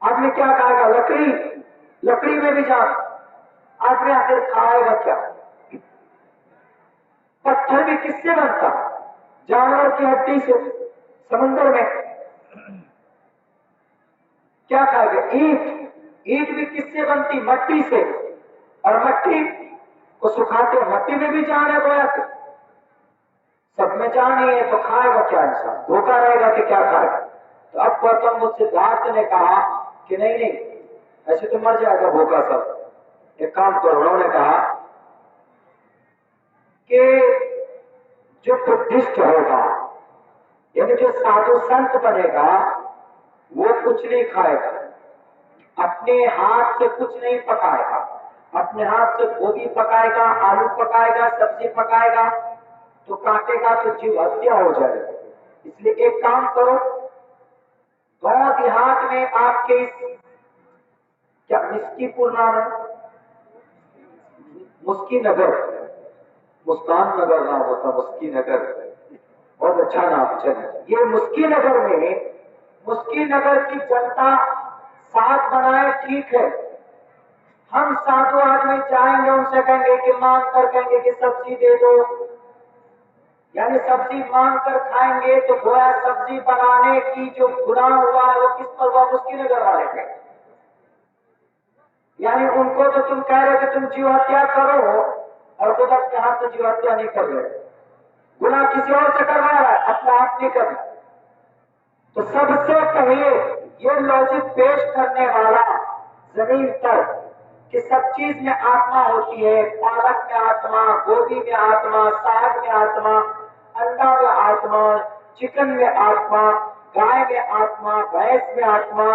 آدمی کیا کھائے گا؟ لکڑی، لکڑی میں بھی جان، آدمی آخر کھائے گا کیا؟ پتھر بھی کس سے بنتا؟ جانور کی ہڈی سے۔ سمندر میں کیا کھائے گا؟ اینٹ، اینٹ بھی کس سے بنتی؟ مٹی سے، اور مٹی کو سکھاتے، مٹی میں بھی جان ہے گویا کہ سب میں جان ہی ہے، تو کھائے گا کیا انسان؟ بھوکا رہے گا کہ کیا کھائے گا؟ تو اب گوتم بدھ سدھارتھ نے کہا کہ نہیں نہیں، ایسے تو مر جائے گا بھوکا سب، ایک کام کرو۔ انہوں نے کہا کہ جو بدھسٹ ہوگا، یعنی جو سادھو سنت بنے گا، وہ کچھ نہیں کھائے گا، اپنے ہاتھ سے کچھ نہیں پکائے گا، اپنے ہاتھ سے گوبھی پکائے گا، آلو پکائے گا، سبزی پکائے گا، تو کاٹے گا تو جیو ہتیا ہو جائے گا۔ اس لیے ایک کام کرو، گاؤں دیہات میں آپ کے کیا مسکی پور نام ہے؟ مسکی نگر، مسکان نگر نام ہوتا، مسکی نگر، بہت اچھا نام چلے۔ یہ مسکی نگر میں، مسکی نگر کی جنتا ساتھ بنائے، ٹھیک ہے، ہم ساتھوں آدمی جائیں گے، ان سے کہیں گے کہ مانگ کر کہیں گے کہ سبزی دے دو، یعنی سبزی مانگ کر کھائیں گے، تو گویا سبزی بنانے کی جو گناہ ہوا ہے وہ کس پر ہوا؟ مسکی نگر والے پہ۔ یعنی ان کو تو تم کہہ رہے کہ تم جیو ہتیا کرو، اور خود اپنے ہاتھ سے جیو ہتیا نہیں کر رہے، گناہ کسی اور سے کروا رہا ہے، اپنا ہاتھ نہیں کر رہا۔ تو سب سے پہلے یہ لاجک پیش کرنے والا زمین پر کہ سب چیز میں آتما ہوتی ہے، پالک میں آتما، گوبھی میں آتما، ساگ میں آتما، انڈا میں آتما، چکن میں آتما، گائے میں آتما، بھینس میں آتما،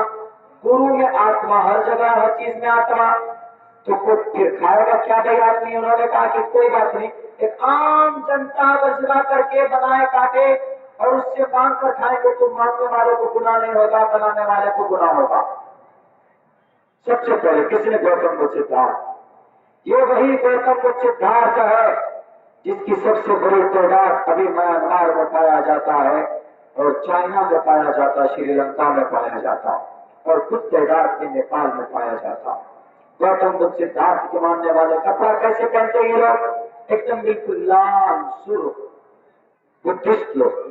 گرو میں آتما، ہر جگہ ہر چیز میں آتما، تو پھر کھائے گا کیا بھائی آدمی؟ انہوں نے کہا کہ کوئی بات نہیں، ایک عام جنتا ذبح کر کے بنائے کاٹے اور اس سے مانگ کر کھائیں گے تو مانگنے والے کو گناہ نہیں ہوگا، بنانے والے کو گناہ ہوگا۔ سب سے پہلے کس نے؟ گوتم بدھ سدھارتھ۔ یہ وہی گوتم بدھ سدھارتھ ہے جس کی سب سے بڑی تعداد ابھی میانمار میں پایا جاتا ہے، اور چائنا میں پایا جاتا ہے، سری لنکا میں پایا جاتا ہے، اور کچھ تعداد میں نیپال میں پایا جاتا ہے۔ گوتم بدھ سدھارتھ کے ماننے والے کپڑا کیسے پہنتے ہیں یہ لوگ؟ ایک دم بالکل لال سرخ بدھسٹ لوگ۔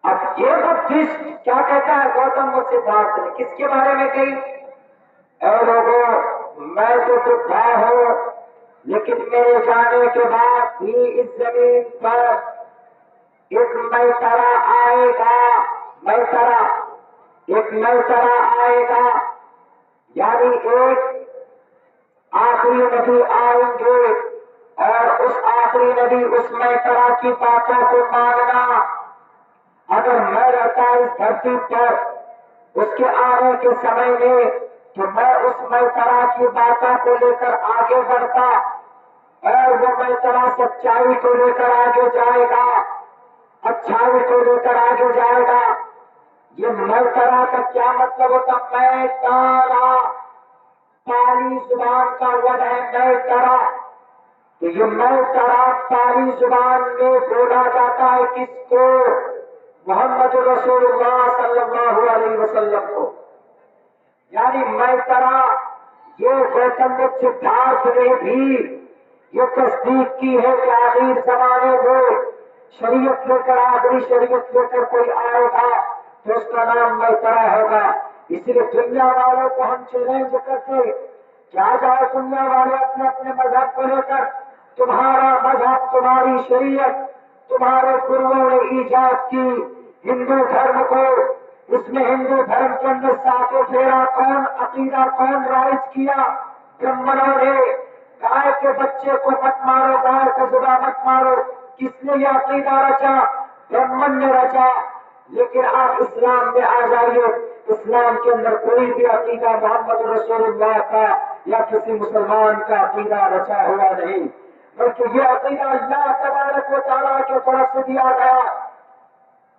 اب یہ بدھسٹ کیا کہتا ہے گوتم بدھ سدھارتھ نے؟ کس کے بارے میں کہی؟ اے لوگوں، میں تو بدھا ہوں، لیکن میرے جانے کے بعد بھی اس زمین پر ایک میترا آئے گا، میترا، ایک میترا آئے گا، یعنی ایک آخری نبی آئیں گے، اور اس آخری نبی، اس میترا کی باتوں کو ماننا۔ اگر میں رہتا اس دھرتی پر اس کے آنے کے سمے میں، تو میں اس میترا کی باتوں کو لے کر آگے بڑھتا، اور وہ میترا سچائی کو لے کر آگے جائے گا، اچھائی کو لے کر آگے جائے گا۔ یہ میترا کا کیا مطلب ہوتا؟ میں تارا، پالی زبان کا ورڈ ہے میں ترا. تو یہ میں ترا پالی زبان میں بولا جاتا ہے کس کو؟ محمد رسول اللہ صلی اللہ علیہ وسلم کو. یعنی میں ترا یہ گوتم بدھ سدھارتھ نے بھی یہ تصدیق کی ہے کہ آخر زمانے میں شریعت لے کر آخری شریعت لے کر کوئی آئے گا تو اس کا نام میں ترا ہوگا. اس لیے دنیا والوں کو ہم چیلنج کرتے کیا جائے دنیا والے اپنے اپنے مذہب کو لے کر، تمہارا مذہب تمہاری شریعت تمہارے گروؤں نے ایجاد کی ہندو دھرم کو. اس میں ہندو دھرم کے اندر ساتوں پھیرا کون عقیدہ کون رائج کیا؟ برہمنوں نے. گائے کے بچے کو مت مارو، گائے کو زبا مت مارو. کس نے یہ عقیدہ رچا؟ برہمن نے رچا. لیکن آپ اسلام میں آ جائیے، اسلام کے اندر کوئی بھی عقیدہ محمد رسول اللہ کا یا کسی مسلمان کا عقیدہ رچا ہوا نہیں، بلکہ یہ عقیدہ اللہ تبارک و تعالیٰ کی طرف سے دیا گیا.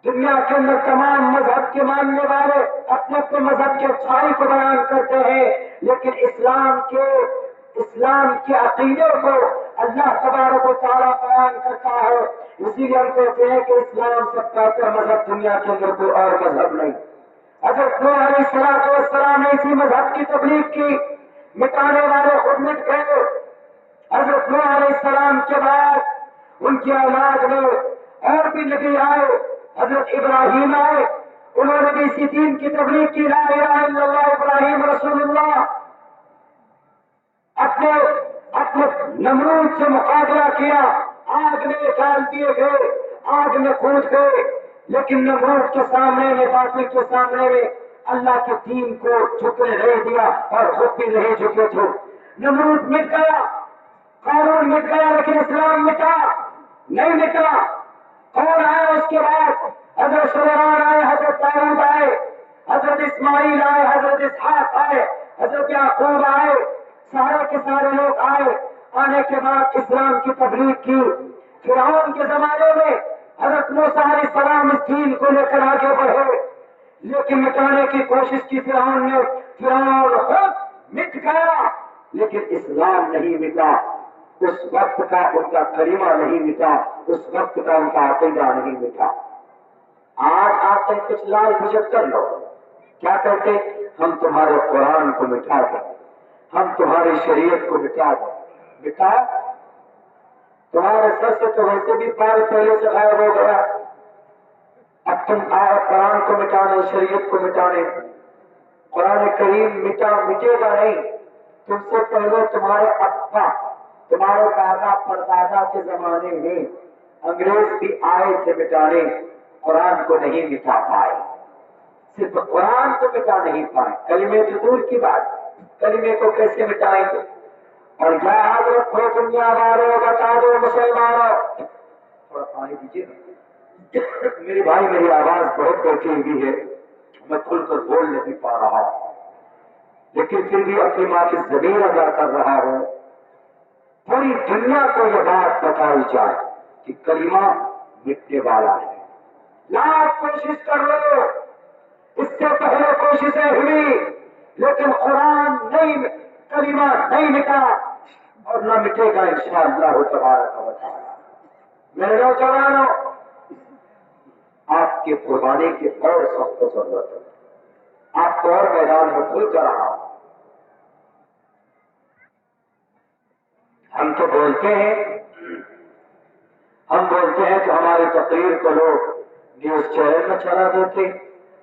دنیا کے اندر تمام مذہب کے ماننے والے اپنے اپنے مذہب کی اچھائی کو بیان کرتے ہیں، لیکن اسلام کے عقیدے کو اللہ تبارک و تعالیٰ بیان کرتا ہے. اسی لیے ہم کہتے ہیں کہ اسلام سے بہتر مذہب دنیا کے اندر کوئی اور مذہب نہیں. حضرت نوح علیہ السلام نے اسی مذہب کی تبلیغ کی، مٹانے والے خود مٹ گئے. حضرت نوح علیہ السلام کے بعد ان کی اولاد میں اور بھی نبی آئے. حضرت ابراہیم آئے، انہوں نے بھی اسی دین کی تبلیغ کی، لا الہ الا اللہ ابراہیم رسول اللہ. اپنے نمرود سے مقابلہ کیا، آگ میں ڈال دیے گئے، آگ میں کود گئے، لیکن نمرود کے سامنے میں باطل کے سامنے میں اللہ کے دین کو جھکنے نہیں دیا اور خود بھی نہیں جھکے تھے. نمرود مٹ گیا، قارون مٹ گیا، لیکن اسلام مٹا نہیں مٹا. کون آئے اس کے بعد؟ حضرت سلیمان آئے، حضرت داؤد آئے، حضرت اسماعیل آئے، حضرت اسحاق آئے، حضرت یعقوب آئے، سارے کے سارے لوگ آئے. آنے کے بعد اسلام کی تبلیغ کی. فرعون کے زمانے میں حضرت موسیٰ علیہ السلام اس دین کو لے کر آگے بڑھے، لیکن مٹانے کی کوشش کی فرعون نے. فرعون خود مٹ گیا لیکن اسلام نہیں مٹا. اس وقت کا ان کا کلمہ نہیں مٹا، اس وقت کا ان کا عقیدہ نہیں مٹا. آج آتے ہیں کچھ لال بجھتر لوگ، کیا کہتے؟ ہم تمہارے قرآن کو مٹا دیں، ہم تمہاری شریعت کو مٹا دیں. مٹا تمہارے سر سے تو ویسے بھی بال پہلے سے غائب ہو گیا. اب تم آئے قرآن کو مٹانے، شریعت کو مٹانے. قرآن کریم مٹے گا نہیں. تم سے پہلے تمہارے ابا، تمہارے دادا پردادا کے زمانے میں انگریز بھی آئے تھے مٹانے، قرآن کو نہیں مٹا پائے. صرف قرآن کو مٹا نہیں پائے، کلمے تو دور کی بات، کلمے کو کیسے مٹائیں گے؟ اور یاد رکھو دنیا والوں، بتا دو مسلمانوں، تھوڑا پانی دیجیے نا میرے بھائی، میری آواز بہت بیٹھی ہوئی ہے، میں کھل کر بول نہیں پا رہا ہوں، لیکن پھر بھی اپنی ماں کی ضمیر ادا کر رہا ہوں. پوری دنیا کو یہ بات بتائی جائے کہ کلمہ مٹنے والا ہے. لاکھ کوشش کر لو، اس سے پہلے کوششیں ہوئی لیکن قرآن نہیں، کلمہ نہیں مٹا اور نہ مٹے گا انشاءاللہ تبارک و تعالی. میرے نوجوانوں، آپ کی قربانی کی اور سخت ضرورت ہے. آپ کو اور میدان میں کھل کر رہا ہوں. ہم تو بولتے ہیں کہ ہماری تقریر کو لوگ نیوز چینل میں چلا دیتے.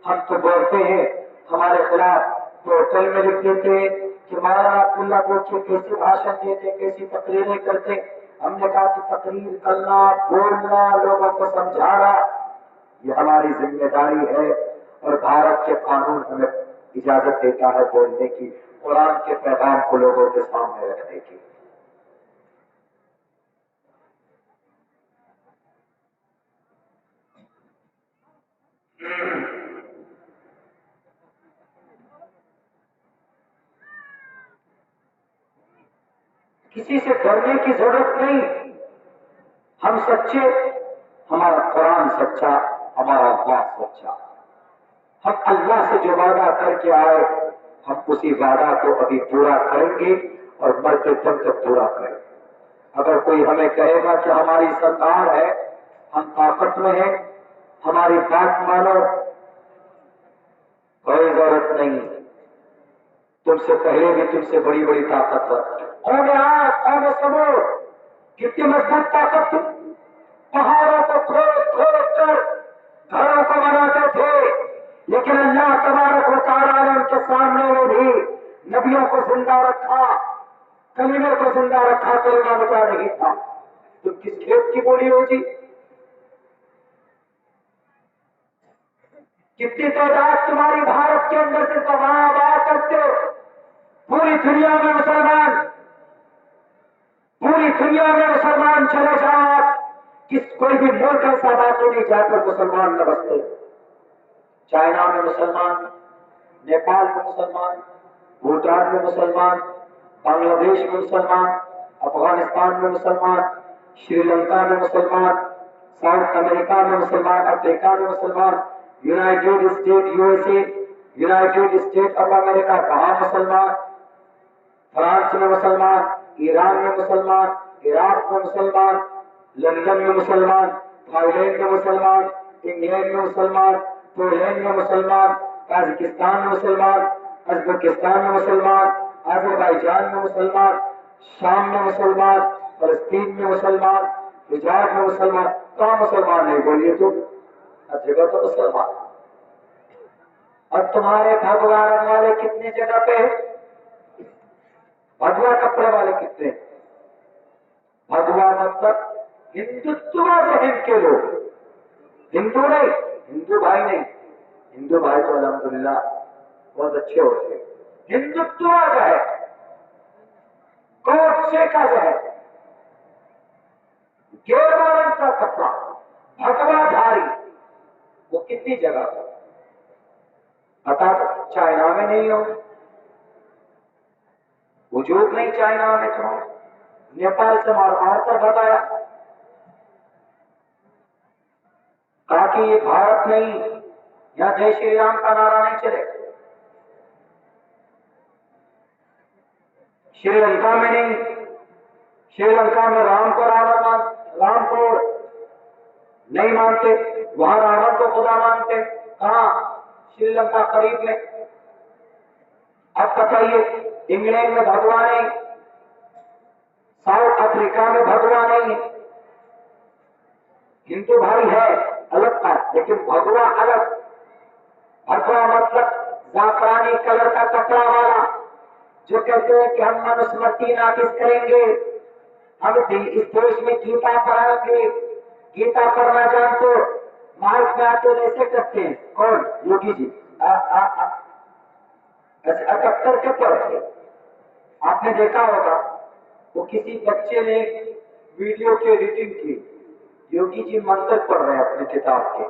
ہم تو بولتے ہیں ہمارے خلاف پورٹل میں لکھ دیتے ہیں کہ مولانا عبداللہ کو کیسی بھاشن دیتے، کیسی تقریریں کرتے. ہم نے کہا کہ تقریر کرنا، بولنا، لوگوں کو سمجھانا یہ ہماری ذمہ داری ہے، اور بھارت کے قانون ہمیں اجازت دیتا ہے بولنے کی، قرآن کے پیغام کو لوگوں کے سامنے رکھنے کی. کسی سے ڈرنے کی ضرورت نہیں. ہم سچے، ہمارا قرآن سچا، ہمارا اللہ سچا. ہم اللہ سے جو وعدہ کر کے آئے ہم اسی وعدہ کو ابھی پورا کریں گے اور مرتے دم تک پورا کریں گے۔ اگر کوئی ہمیں کہے گا کہ ہماری سرکار ہے، ہم طاقت میں ہیں، ہماری بات مانو، کوئی ضرورت نہیں، تم سے پہلے بھی تم سے بڑی بڑی طاقت ہے۔ کون آج کون سمو کتنی مضبوط طاقت تھی، پہاڑوں کو کھود کھود کر گھروں کو بناتے تھے، لیکن اللہ تبارک و تعالیٰ نے ان کے سامنے وہ بھی نبیوں کو زندہ رکھا، کلیمے کو زندہ رکھا، کلمہ مٹا نہیں تھا۔ تم کس کھیت کی بولی ہو جی؟ کتنی تعداد تمہاری بھارت کے اندر سے وہاں آباد کرتے ہو؟ پوری دنیا میں مسلمان، پوری دنیا میں مسلمان چلے جاؤ، کس کوئی بھی ملک ایسا بات نہیں جا کر مسلمان نہ بستے۔ چائنا میں مسلمان، نیپال میں مسلمان، بھوٹان میں مسلمان، بنگلہ دیش میں مسلمان، افغانستان میں مسلمان، شری لنکا میں مسلمان، ساؤتھ امریکہ میں مسلمان، افریقہ میں مسلمان، United state U S A, United state of America کہاں مسلمان، فرانس میں مسلمان، ایران میں مسلمان، عراق میں مسلمان، لندن میں مسلمان، تھائی لینڈ میں مسلمان، انگلینڈ میں مسلمان، پولینڈ میں مسلمان، تاجکستان میں مسلمان، ازبکستان میں مسلمان، آذربائیجان میں مسلمان، شام میں مسلمان، فلسطین میں مسلمان، حجاز میں مسلمان۔ کہاں مسلمان نہیں بولیے تو؟ ہر جگہ تو مسلمان۔ اور تمہارے بھگوا رنگ والے کتنے جگہ پہ ہیں؟ بھگوا کپڑے والے کتنے؟ بھگوا مطلب ہندوتو ذہن کے لوگ، ہندو نہیں، ہندو بھائی نہیں، ہندو بھائی تو الحمدللہ بہت اچھے ہوتے ہیں۔ ہندوتو ذہن، کوچے کا ذہن، گیروا رنگ کا کپڑا، بھگوا دھاری، وہ کتنی جگہ پر؟ بتا دو، چائنا میں نہیں ہو، وجود نہیں چائنا میں، تو نیپال سے مار مار کر بتایا، کہا کہ یہ بھارت نہیں، یہاں جے شری رام کا نعرہ نہیں چلے۔ شری لنکا میں نہیں، شری لنکا میں رام کو رام کو نہیں مانتے، وہاں راون کو خدا مانتے۔ کہاں؟ شری لنکا قریب میں۔ اب بتائیے، انگلینڈ میں بھگوا نہیں، ساؤتھ افریقہ میں بھگوا نہیں، ہندو بھائی ہے الگ بات، لیکن بھگوا الگ۔ بھگوا مطلب زعفرانی کلر کا کپڑا والا، جو کہتے ہیں کہ ہم منوسمرتی نافذ کریں گے، ہم اس دیش میں گیتا پڑھائیں گے، گیتا پڑھنا جانتے ہو، مائک میں آتے ایسے کرتے ہیں۔ کون؟ یوگی جی، ایسے 78 کے پڑھتے، آپ نے دیکھا ہوگا، وہ کسی بچے نے ویڈیو کی ایڈیٹنگ کی، یوگی جی منتر پڑھ رہے ہیں اپنی کتاب کے،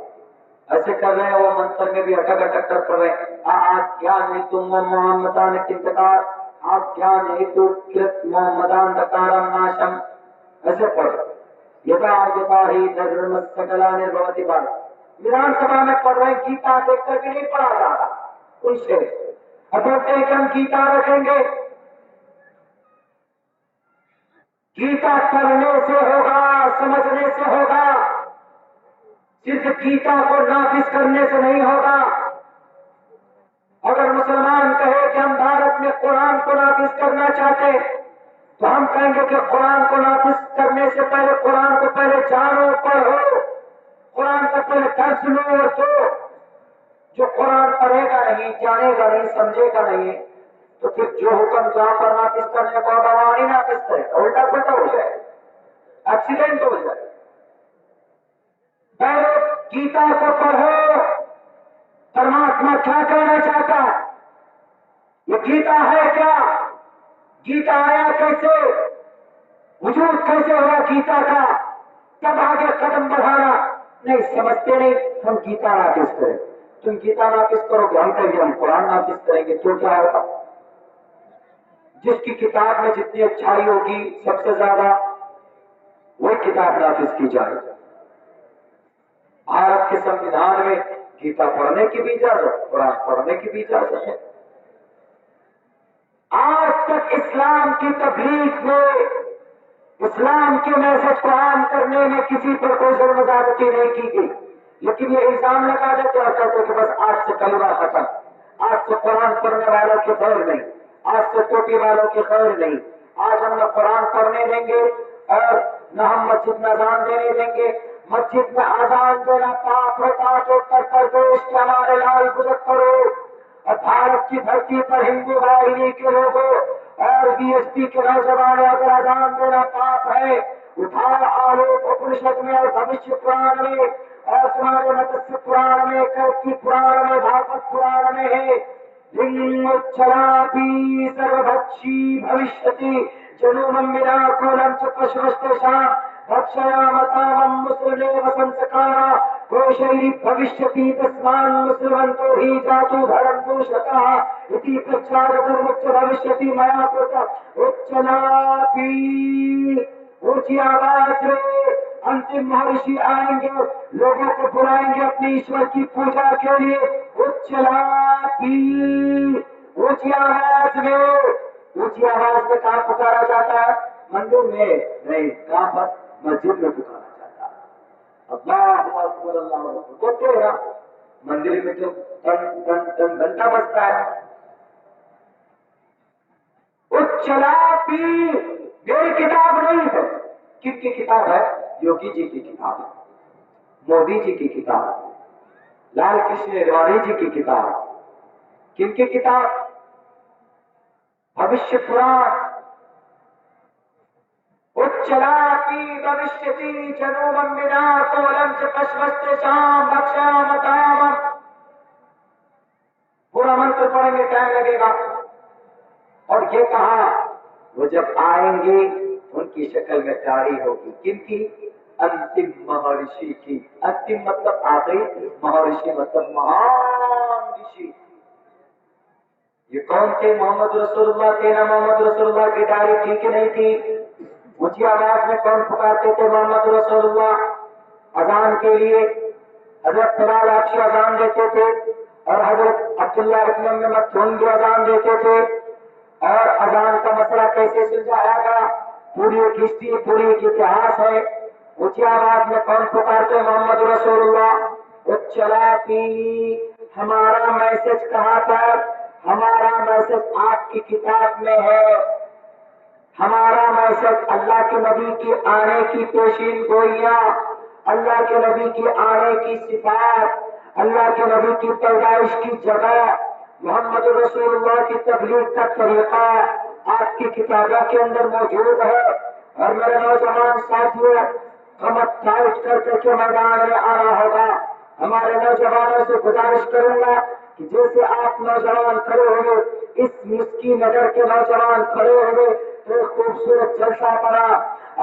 ایسے کر رہے ہیں، وہ منتر میں بھی اٹک اٹک کر پڑھ رہے ہیں، آج کیا نہیں تم محمدان کردکار، آج کیا نہیں تو کرت محمدان دکارم ناشم، ایسے پڑھ رہے یتا یتا ہی دھرم سکلا نربھوتی بال۔ ویدھان سبھا میں پڑھ رہے ہیں، گیتا دیکھ کر بھی نہیں پڑھا جا رہا ان سے، اب بولتے ہیں کہ ہم گیتا رکھیں گے۔ گیتا پڑھنے سے ہوگا، سمجھنے سے ہوگا، صرف گیتا کو نافذ کرنے سے نہیں ہوگا۔ اگر مسلمان کہے کہ ہم بھارت میں قرآن کو نافذ کرنا چاہتے، تو ہم کہیں گے کہ قرآن کو نافذ کرنے سے پہلے قرآن کو پہلے جانو، پڑھو، قرآن کا پہلے درس لو اور دو۔ جو قرآن پڑھے گا نہیں، جانے گا نہیں، سمجھے گا نہیں، تو پھر جو حکم جہاں پر نافذ کرنے کو ہوگا وہاں نہیں نافذ کرے گا، الٹا پلٹا ہو جائے، ایکسیڈنٹ ہو جائے۔ پہلے گیتا کو پڑھو، پرماتما کیا کہنا چاہتا ہے، یہ گیتا ہے کیا، گیتا آیا کیسے، وجود کیسے ہوا گیتا کا، تب آگے قدم بڑھانا۔ نہیں سمجھتے، نہیں، ہم گیتا نافذ کریں، تم گیتا نافذ کرو گے، ہم کہیں گے ہم قرآن نافذ کریں گے، تو کیا ہوگا؟ جس کی کتاب میں جتنی اچھائی ہوگی سب سے زیادہ، وہی کتاب نافذ کی جائے۔ بھارت کے سنویدھان میں گیتا پڑھنے کی بھی اجازت، قرآن پڑھنے کی بھی اجازت ہے۔ آج تک اسلام کی تبلیغ میں، اسلام کے میسج کو عام کرنے میں کسی پر کوئی ظلم زیادتی نہیں کی گئی، لیکن یہ الزام لگا دیتے اور کہتے کہ بس آج سے کلمہ ختم، آج سے قرآن پڑھنے والوں کی خیر نہیں، آج سے ٹوپی والوں کی خیر نہیں، آج ہم نہ قرآن پڑھنے دیں گے اور نہ ہم مسجد میں اذان دینے دیں گے۔ مسجد میں اذان دینا پاک ہوتا تو اتر پردیش کے ہمارے لال بزرگ کرو اور بھارت کی دھرتی پر ہندو واہنی کے لوگوں اور بی ایس پی کے نوجوانوں اگر اذان دینا پاپ ہے، اٹھاؤ آلوک اپنشد میں اور بھوشیہ پران میں اور تمہارے متسیہ پران میں، کیرتی پران میں، بھاگوت پران میں ہے، لنگوچلاپی سروبھکشی بھوشیتی جنومم ونا کولم چ پشوشتشا بھکشیامتامم مسلمیو سنسکارا کوشیری بھوشیتی تسمان مسلمنتو ہی جاتو دھرم دوشکا اتی پرچار دھرمچ بھوشیتی میا پرتا اچلاپی، اونچی آواز میں انتم مہرشی آئیں گے، لوگوں کو بلائیں گے اپنی ایشور کی پوجا کے لیے، اچلاپی، اونچی آواز میں، اونچی آواز میں کہاں پکارا جاتا ہے؟ مندر میں نہیں، کہاں پر؟ مسجد میں پکارا جاتا ہے۔ اللہ اکبر اللہ اکبر بولتے ہیں نا، مندر میں جو ٹن ٹن ٹن گھنٹہ بجتا ہے، اچلاپی میری کتاب نہیں ہے۔ کن کی کتاب ہے؟ یوگی جی کی کتاب ہے، مودی جی کی کتاب ہے، لال کرشن اڈوانی جی کی کتاب ہے۔ کن کی کتاب؟ بھوشیہ پران، اچلاپی بھوشیتی جنومم ونا کولم چ پشوشتشام بھکشیامتامم۔ پورا منتر پڑھیں گے ٹائم لگے گا۔ اور یہ کہا وہ جب آئیں گے ان کی شکل میں داڑھی ہوگی، کن کی؟ انتم مہرشی کی۔ انتم مطلب آخری، مہرشی مطلب مہان رشی۔ یہ کون تھے؟ محمد رسول اللہ تھے نا؟ محمد رسول اللہ کی داڑھی تھی کہ نہیں تھی؟ اونچی آواز میں کون پکارتے تھے محمد رسول اللہ؟ اذان کے لیے حضرت بلال حبشی اذان دیتے تھے اور حضرت عبداللہ ابن ام مکتوم بھی اذان دیتے تھے۔ اور اذان کا مسئلہ کیسے سلجھایا گیا؟ پوری ایک ہسٹری، پوری ایک اتہاس ہے۔ اونچی آواز میں کون پکارتے؟ محمد رسول اللہ۔ اچلاپی، ہمارا میسج کہاں پر؟ ہمارا میسج آپ کی کتاب میں ہے۔ ہمارا میسج اللہ کے نبی کی آنے کی پیشین گوئیاں، اللہ کے نبی کی آنے کی صفات، اللہ کے نبی کی پیدائش کی جگہ، محمد رسول اللہ کی تبلیغ کا طریقہ آپ کی کتابوں کے اندر موجود ہے۔ اور میرے نوجوان ساتھیوں، کمر ٹائٹ کر کے میدان میں آنا ہوگا۔ ہمارے نوجوانوں سے گزارش کروں گا کہ جیسے آپ نوجوان کھڑے ہوئے، اس مسکی نگر کے نوجوان کھڑے ہوئے تو ایک خوبصورت جلسہ بنا۔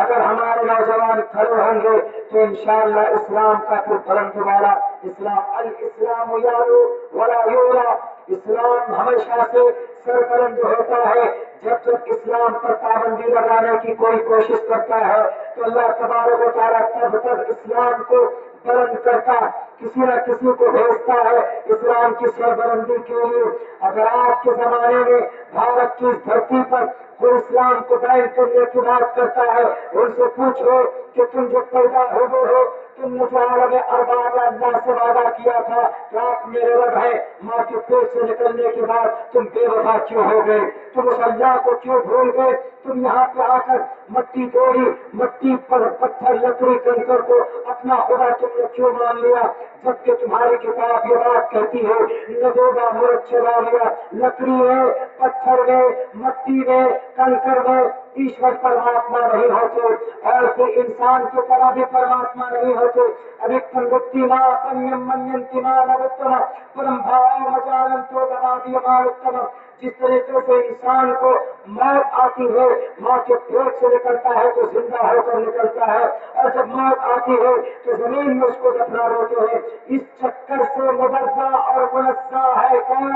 اگر ہمارے نوجوان کھڑے ہوں گے تو انشاءاللہ اسلام کا پھر بلند والا اسلام، الاسلام یعلو ولا یعلا، اسلام ہمیشہ سے سربلند ہوتا ہے۔ جب اسلام پر پابندی لگانے کی کوئی کوشش کرتا ہے تو اللہ تبارک و تعالیٰ تب اسلام کو بلند کرتا، کسی نہ کسی کو بھیجتا ہے اسلام کی سربلندی کے لیے۔ اگر آج کے زمانے میں بھارت کی اس دھرتی پر کوئی اسلام کو قائم کرنے کی بات کرتا ہے، ان سے پوچھو کہ تم جو پیدا ہوئے ہو، تم نے جو عالم ارباب اللہ سے وعدہ کیا تھا کہ آپ میرے رب ہیں، ماں کے پیٹ سے نکلنے کے بعد تم بے وفا کیوں ہو گئے؟ تم اس اللہ کو کیوں بھول گئے؟ تم یہاں پہ آ کر مٹی توڑی، مٹی پر پتھر لکڑی کنکر کو اپنا خدا تم نے کیوں مان لیا؟ جبکہ تمہاری کتاب یہ بات کہتی ہے نگوبا مرد چلا لیا، لکڑی میں، پتھر میں، مٹی میں، کنکر میں ایشور پرماتما نہیں ہوتے، اور پھر انسان کی طرح بھی پرماتما نہیں ہوتے۔ ابھی پنگتی ماں پنیم منتی ماں نروتم پرم بھاؤ مجانن تو دبادی ماروتم۔ جس طریقے سے انسان کو موت آتی ہے، ماں کے پیٹ سے نکلتا ہے تو زندہ ہو کر نکلتا ہے، اور جب موت آتی ہے تو زمین میں اس کو دفنا دیتے ہیں۔ اس چکر سے مبرزہ اور منزہ ہے کون؟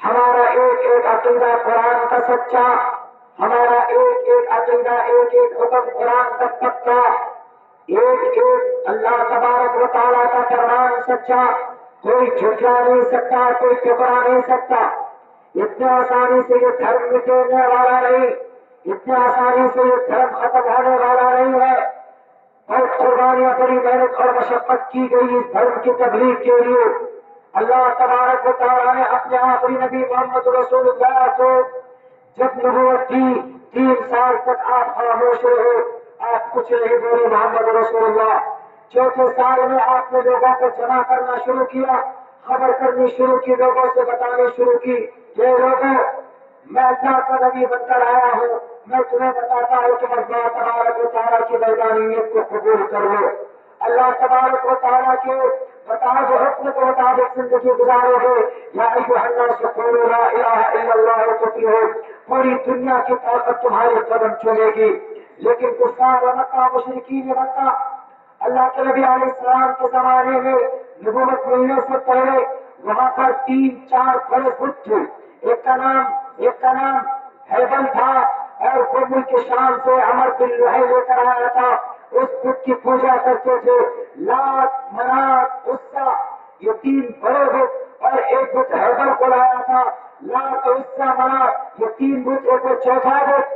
ہمارا ایک ایک عقیدہ قرآن کا سچا، ہمارا ایک ایک عقیدہ، ایک ایک حکم قرآن کا پکا، ایک ایک اللہ تبارک و تعالیٰ کا فرمان سچا. کوئی جھٹلا نہیں سکتا، کوئی ٹکرا نہیں سکتا. اتنے آسانی سے یہ دھرم مٹنے والا نہیں، اتنے آسانی سے یہ دھرم ختم ہونے والا نہیں ہے. اور قربانیاں، بڑی محنت اور مشقت کی گئی اس دھرم کی تبلیغ کے لیے. اللہ تبارک و تعالیٰ نے اپنے آخری نبی محمد رسول اللہ کو جب نبوت کی 3 سال تک آپ خاموش رہے، آپ کچھ نہیں بولے محمد رسول اللہ. 4تھے سال میں آپ نے لوگوں کو جمع کرنا شروع کیا، خبر کرنی شروع کی، لوگوں سے بتانی شروع کی کہ لوگوں، میں اللہ کا نبی بن کر آیا ہوں، میں تمہیں بتاتا ہوں کہ اللہ تبارک و تعالیٰ کی بیدانیت کو قبول کر لو. اللہ تبارک و تعالیٰ کے بتائے حکم کے مطابق زندگی گزارو گے. یا ایھا الناس قولوا لا الہ الا اللہ تفلحوا. پوری دنیا کی طاقت تمہارے قدم چلے گی. لیکن کفار مکہ، مشرکین مکہ، اللہ کے نبی علیہ السلام کے زمانے میں نبوت ملنے سے پہلے وہاں پر 3-4 بڑے بت تھے. ایک کا نام ہیبل تھا، اور وہ ملک شام سے عمر بن لوہی لے کر آیا تھا. اس بت کی پوجا کرتے تھے. لات، منات، عزا، یہ 3 بڑے بت، اور ایک بت ہیبل کو لایا تھا. لات، عزا، منات، یہ 3 بت، ایک اور چوتھا بت.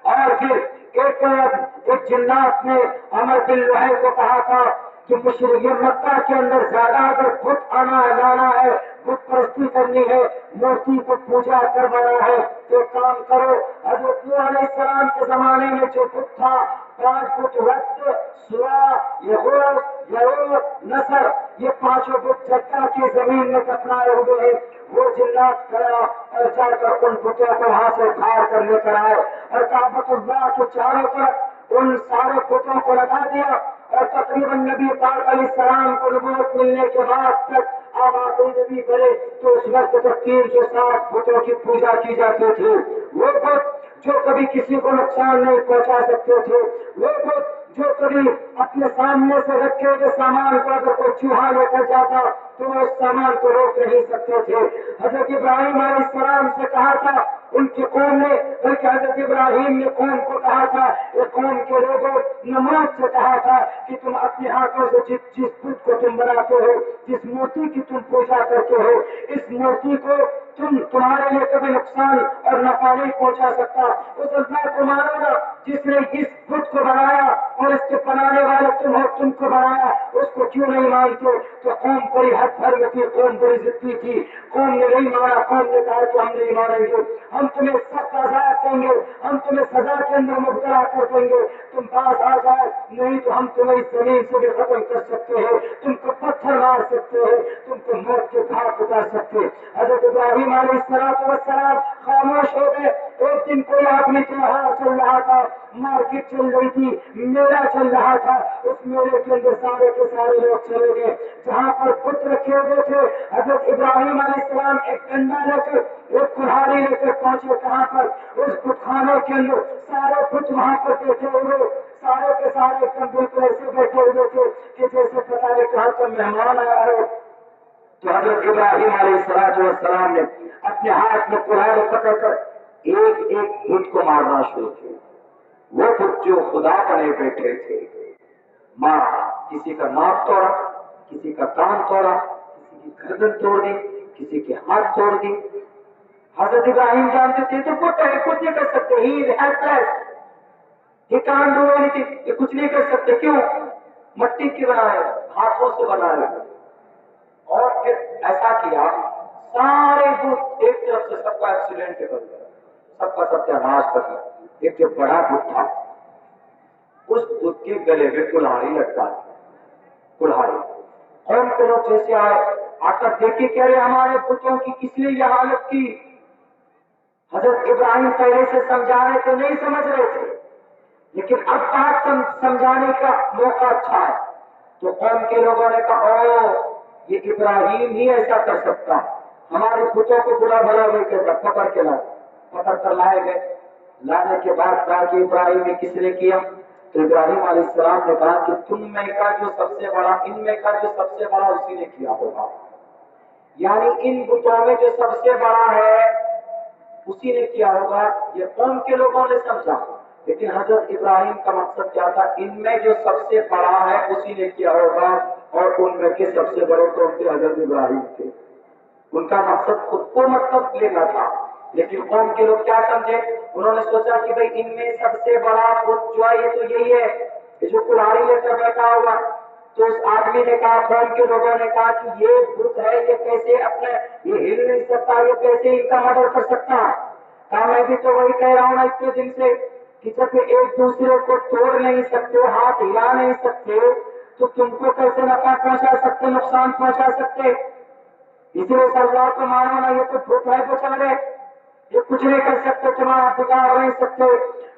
اور پھر ایک جنات نے عمر بن لوہی کو کہا تھا کہ مشرقی مکہ کے اندر زیادہ اگر بت لانا ہے، بت پرستی کرنی ہے، مورتی کو پوجا کروانا ہے، تو ایک کام کرو. حضرت نوح علیہ السلام کے زمانے میں جو بت تھا، 5 بت وقت، سوا، یعوق، نصر، یہ 5 بت چٹا کی زمین میں دفنائے ہوئے ہیں. وہ جنات گیا اور جا کر ان بتوں کو وہاں سے اٹھا کر لے کر آئے، اور کعبۃ اللہ کے چاروں طرف ان سارے بتوں کو لگا دیا. اور تقریباً نبی پاک علیہ السلام کو نبوت ملنے کے بعد تک آپ آخری نبی بنے تو اس وقت تک 360 بتوں کی پوجا کی جاتی تھی. وہ بت جو کبھی کسی کو نقصان نہیں پہنچا سکتے تھے، وہ بت جو کبھی اپنے سامنے سے رکھے ہوئے سامان کو اگر کوئی چوہا لے کر جاتا تو وہ اس سامان کو روک نہیں سکتے تھے. حضرت ابراہیم علیہ السلام سے کہا تھا ان کی قوم نے، بلکہ حضرت ابراہیم نے قوم کو کہا تھا، یہ قوم کے لوگوں، نمرود سے کہا تھا کہ تم اپنے ہاتھوں سے جس بت کو تم بناتے ہو، جس مورتی کی تم پوجا کرتے ہو، اس مورتی کو تمہارے لیے کبھی نقصان اور نفع نہیں پہنچا سکتا. اس اللہ کو مانو گا جس نے اس بت کو بنایا اور اس کے بنانے والے تم کو بنایا، اس کو کیوں نہیں مانتے؟ تو قوم بڑی حد بھر میں تھی، قوم بڑی ضدی تھی، قوم نے نہیں مانا. قوم نے کہا کہ ہم نہیں مانیں گے، ہم تمہیں سخت عذاب دیں گے، ہم تمہیں سزا کے اندر مبتلا کر دیں گے، تم پاس آ جاؤ، نہیں تو ہم تمہیں اس زمین سے بھی ختم کر سکتے ہیں، تم کو پتھر مار سکتے ہیں، تم کو موت کے گھاٹ اتار سکتے. حضرت ابراہیم علیہ السلام خاموش ہو گئے. ایک دن کوئی آدمی تیوہار چل رہا تھا، مارکیٹ چل رہی تھی، میلہ چل رہا تھا. اس میلے کے اندر سارے کے سارے لوگ چلے گئے. جہاں پر بت رکھے ہوئے تھے، حضرت ابراہیم علیہ السلام ایک ڈنڈا لے کر، ایک کلہاڑی لے کر پہنچے. کہاں پر؟ اس بت خانے کے اندر. سارے بت وہاں پر بیٹھے ہوئے، سارے کے سارے ایک دم بالکل ایسے بیٹھے ہوئے تھے کہ جیسے پتہ نہیں کہاں کا مہمان آیا ہے. تو حضرت ابراہیم علیہ السلام نے اپنے ہاتھ میں کلہاڑی پکڑ کر ایک ایک بت کو مارنا شروع کیا. وہ بت جو خدا بنے بیٹھے تھے، ماں کسی کا ناک توڑا، کسی کا کان توڑا، کسی کی گردن توڑ دی، کسی کے ہاتھ توڑ دی. حضرت ابراہیم جانتے تھے تو بت ہے، کچھ نہیں کر سکتے. He is helpless, he can't do anything. یہ کچھ نہیں کر سکتے. کیوں؟ مٹی کی بنائے، ہاتھوں سے بنائے. اور پھر ایسا کیا، سارے بت ایک طرف سے سب کا ایکسیڈنٹ کر دیا، سب کا ستیہ ناش کر دیا. ایک جو بڑا بت تھا، اس بت کے گلے میں کلہاڑی لٹکا دی. کلہاڑی قوم کے لوگ جیسے آئے، آ کر دیکھے کہ ارے ہمارے بتوں کی کس نے یہ حالت کی. حضرت ابراہیم پہلے سے سمجھا رہے تو نہیں سمجھ رہے تھے، لیکن اب بات سمجھانے کا موقع اچھا ہے. تو قوم کے لوگوں نے کہا او یہ ابراہیم ہی ایسا کر سکتا، ہمارے بتوں کو بلا بھلا نہیں کہتا. پکڑ کے لائے، پکڑ کر لائے گئے. لانے کے بعد کہا کہ ابراہیم نے کس نے کیا؟ تو ابراہیم علیہ السلام نے کہا کہ تم میں کا جو سب سے بڑا، ان میں کا جو سب سے بڑا اسی نے کیا ہوگا. یعنی ان بتوں میں جو سب سے بڑا ہے اسی نے کیا ہوگا، یہ قوم کے لوگوں نے سمجھا، لیکن حضرت ابراہیم کا مقصد کیا تھا؟ ان میں جو سب سے بڑا ہے اسی نے کیا ہوگا، اور ان میں کے سب سے بڑے کون تھے؟ حضرت ابراہیم تھے۔ ان کا مقصد خود کو مطلب لینا تھا، لیکن قوم کے لوگ کیا سمجھے؟ انہوں نے سوچا کہ بھئی ان میں سب سے بڑا بت جو ہے یہ تو یہی ہے، یہ جو کلاڑی لے کر بیٹھا ہوگا۔ تو اس آدمی نے کہا، قوم کے لوگوں نے کہا کہ یہ بت ہے، یہ کیسے اپنے یہ ہل نہیں سکتا، یہ کیسے ان کا مدد کر سکتا؟ کہا میں بھی تو وہی کہہ رہا ہوں نا اتنے دن سے کہ جب ایک دوسرے کو توڑ نہیں سکتے، ہاتھ ہلا نہیں سکتے، تو تم کو کیسے نفع پہنچا سکتے، نقصان پہنچا سکتے؟ اس لیے اللہ کو مانو نا، یہ تو بت ہے بیچارے، یہ کچھ نہیں کر سکتے، تمہارا بگاڑ نہیں سکتے۔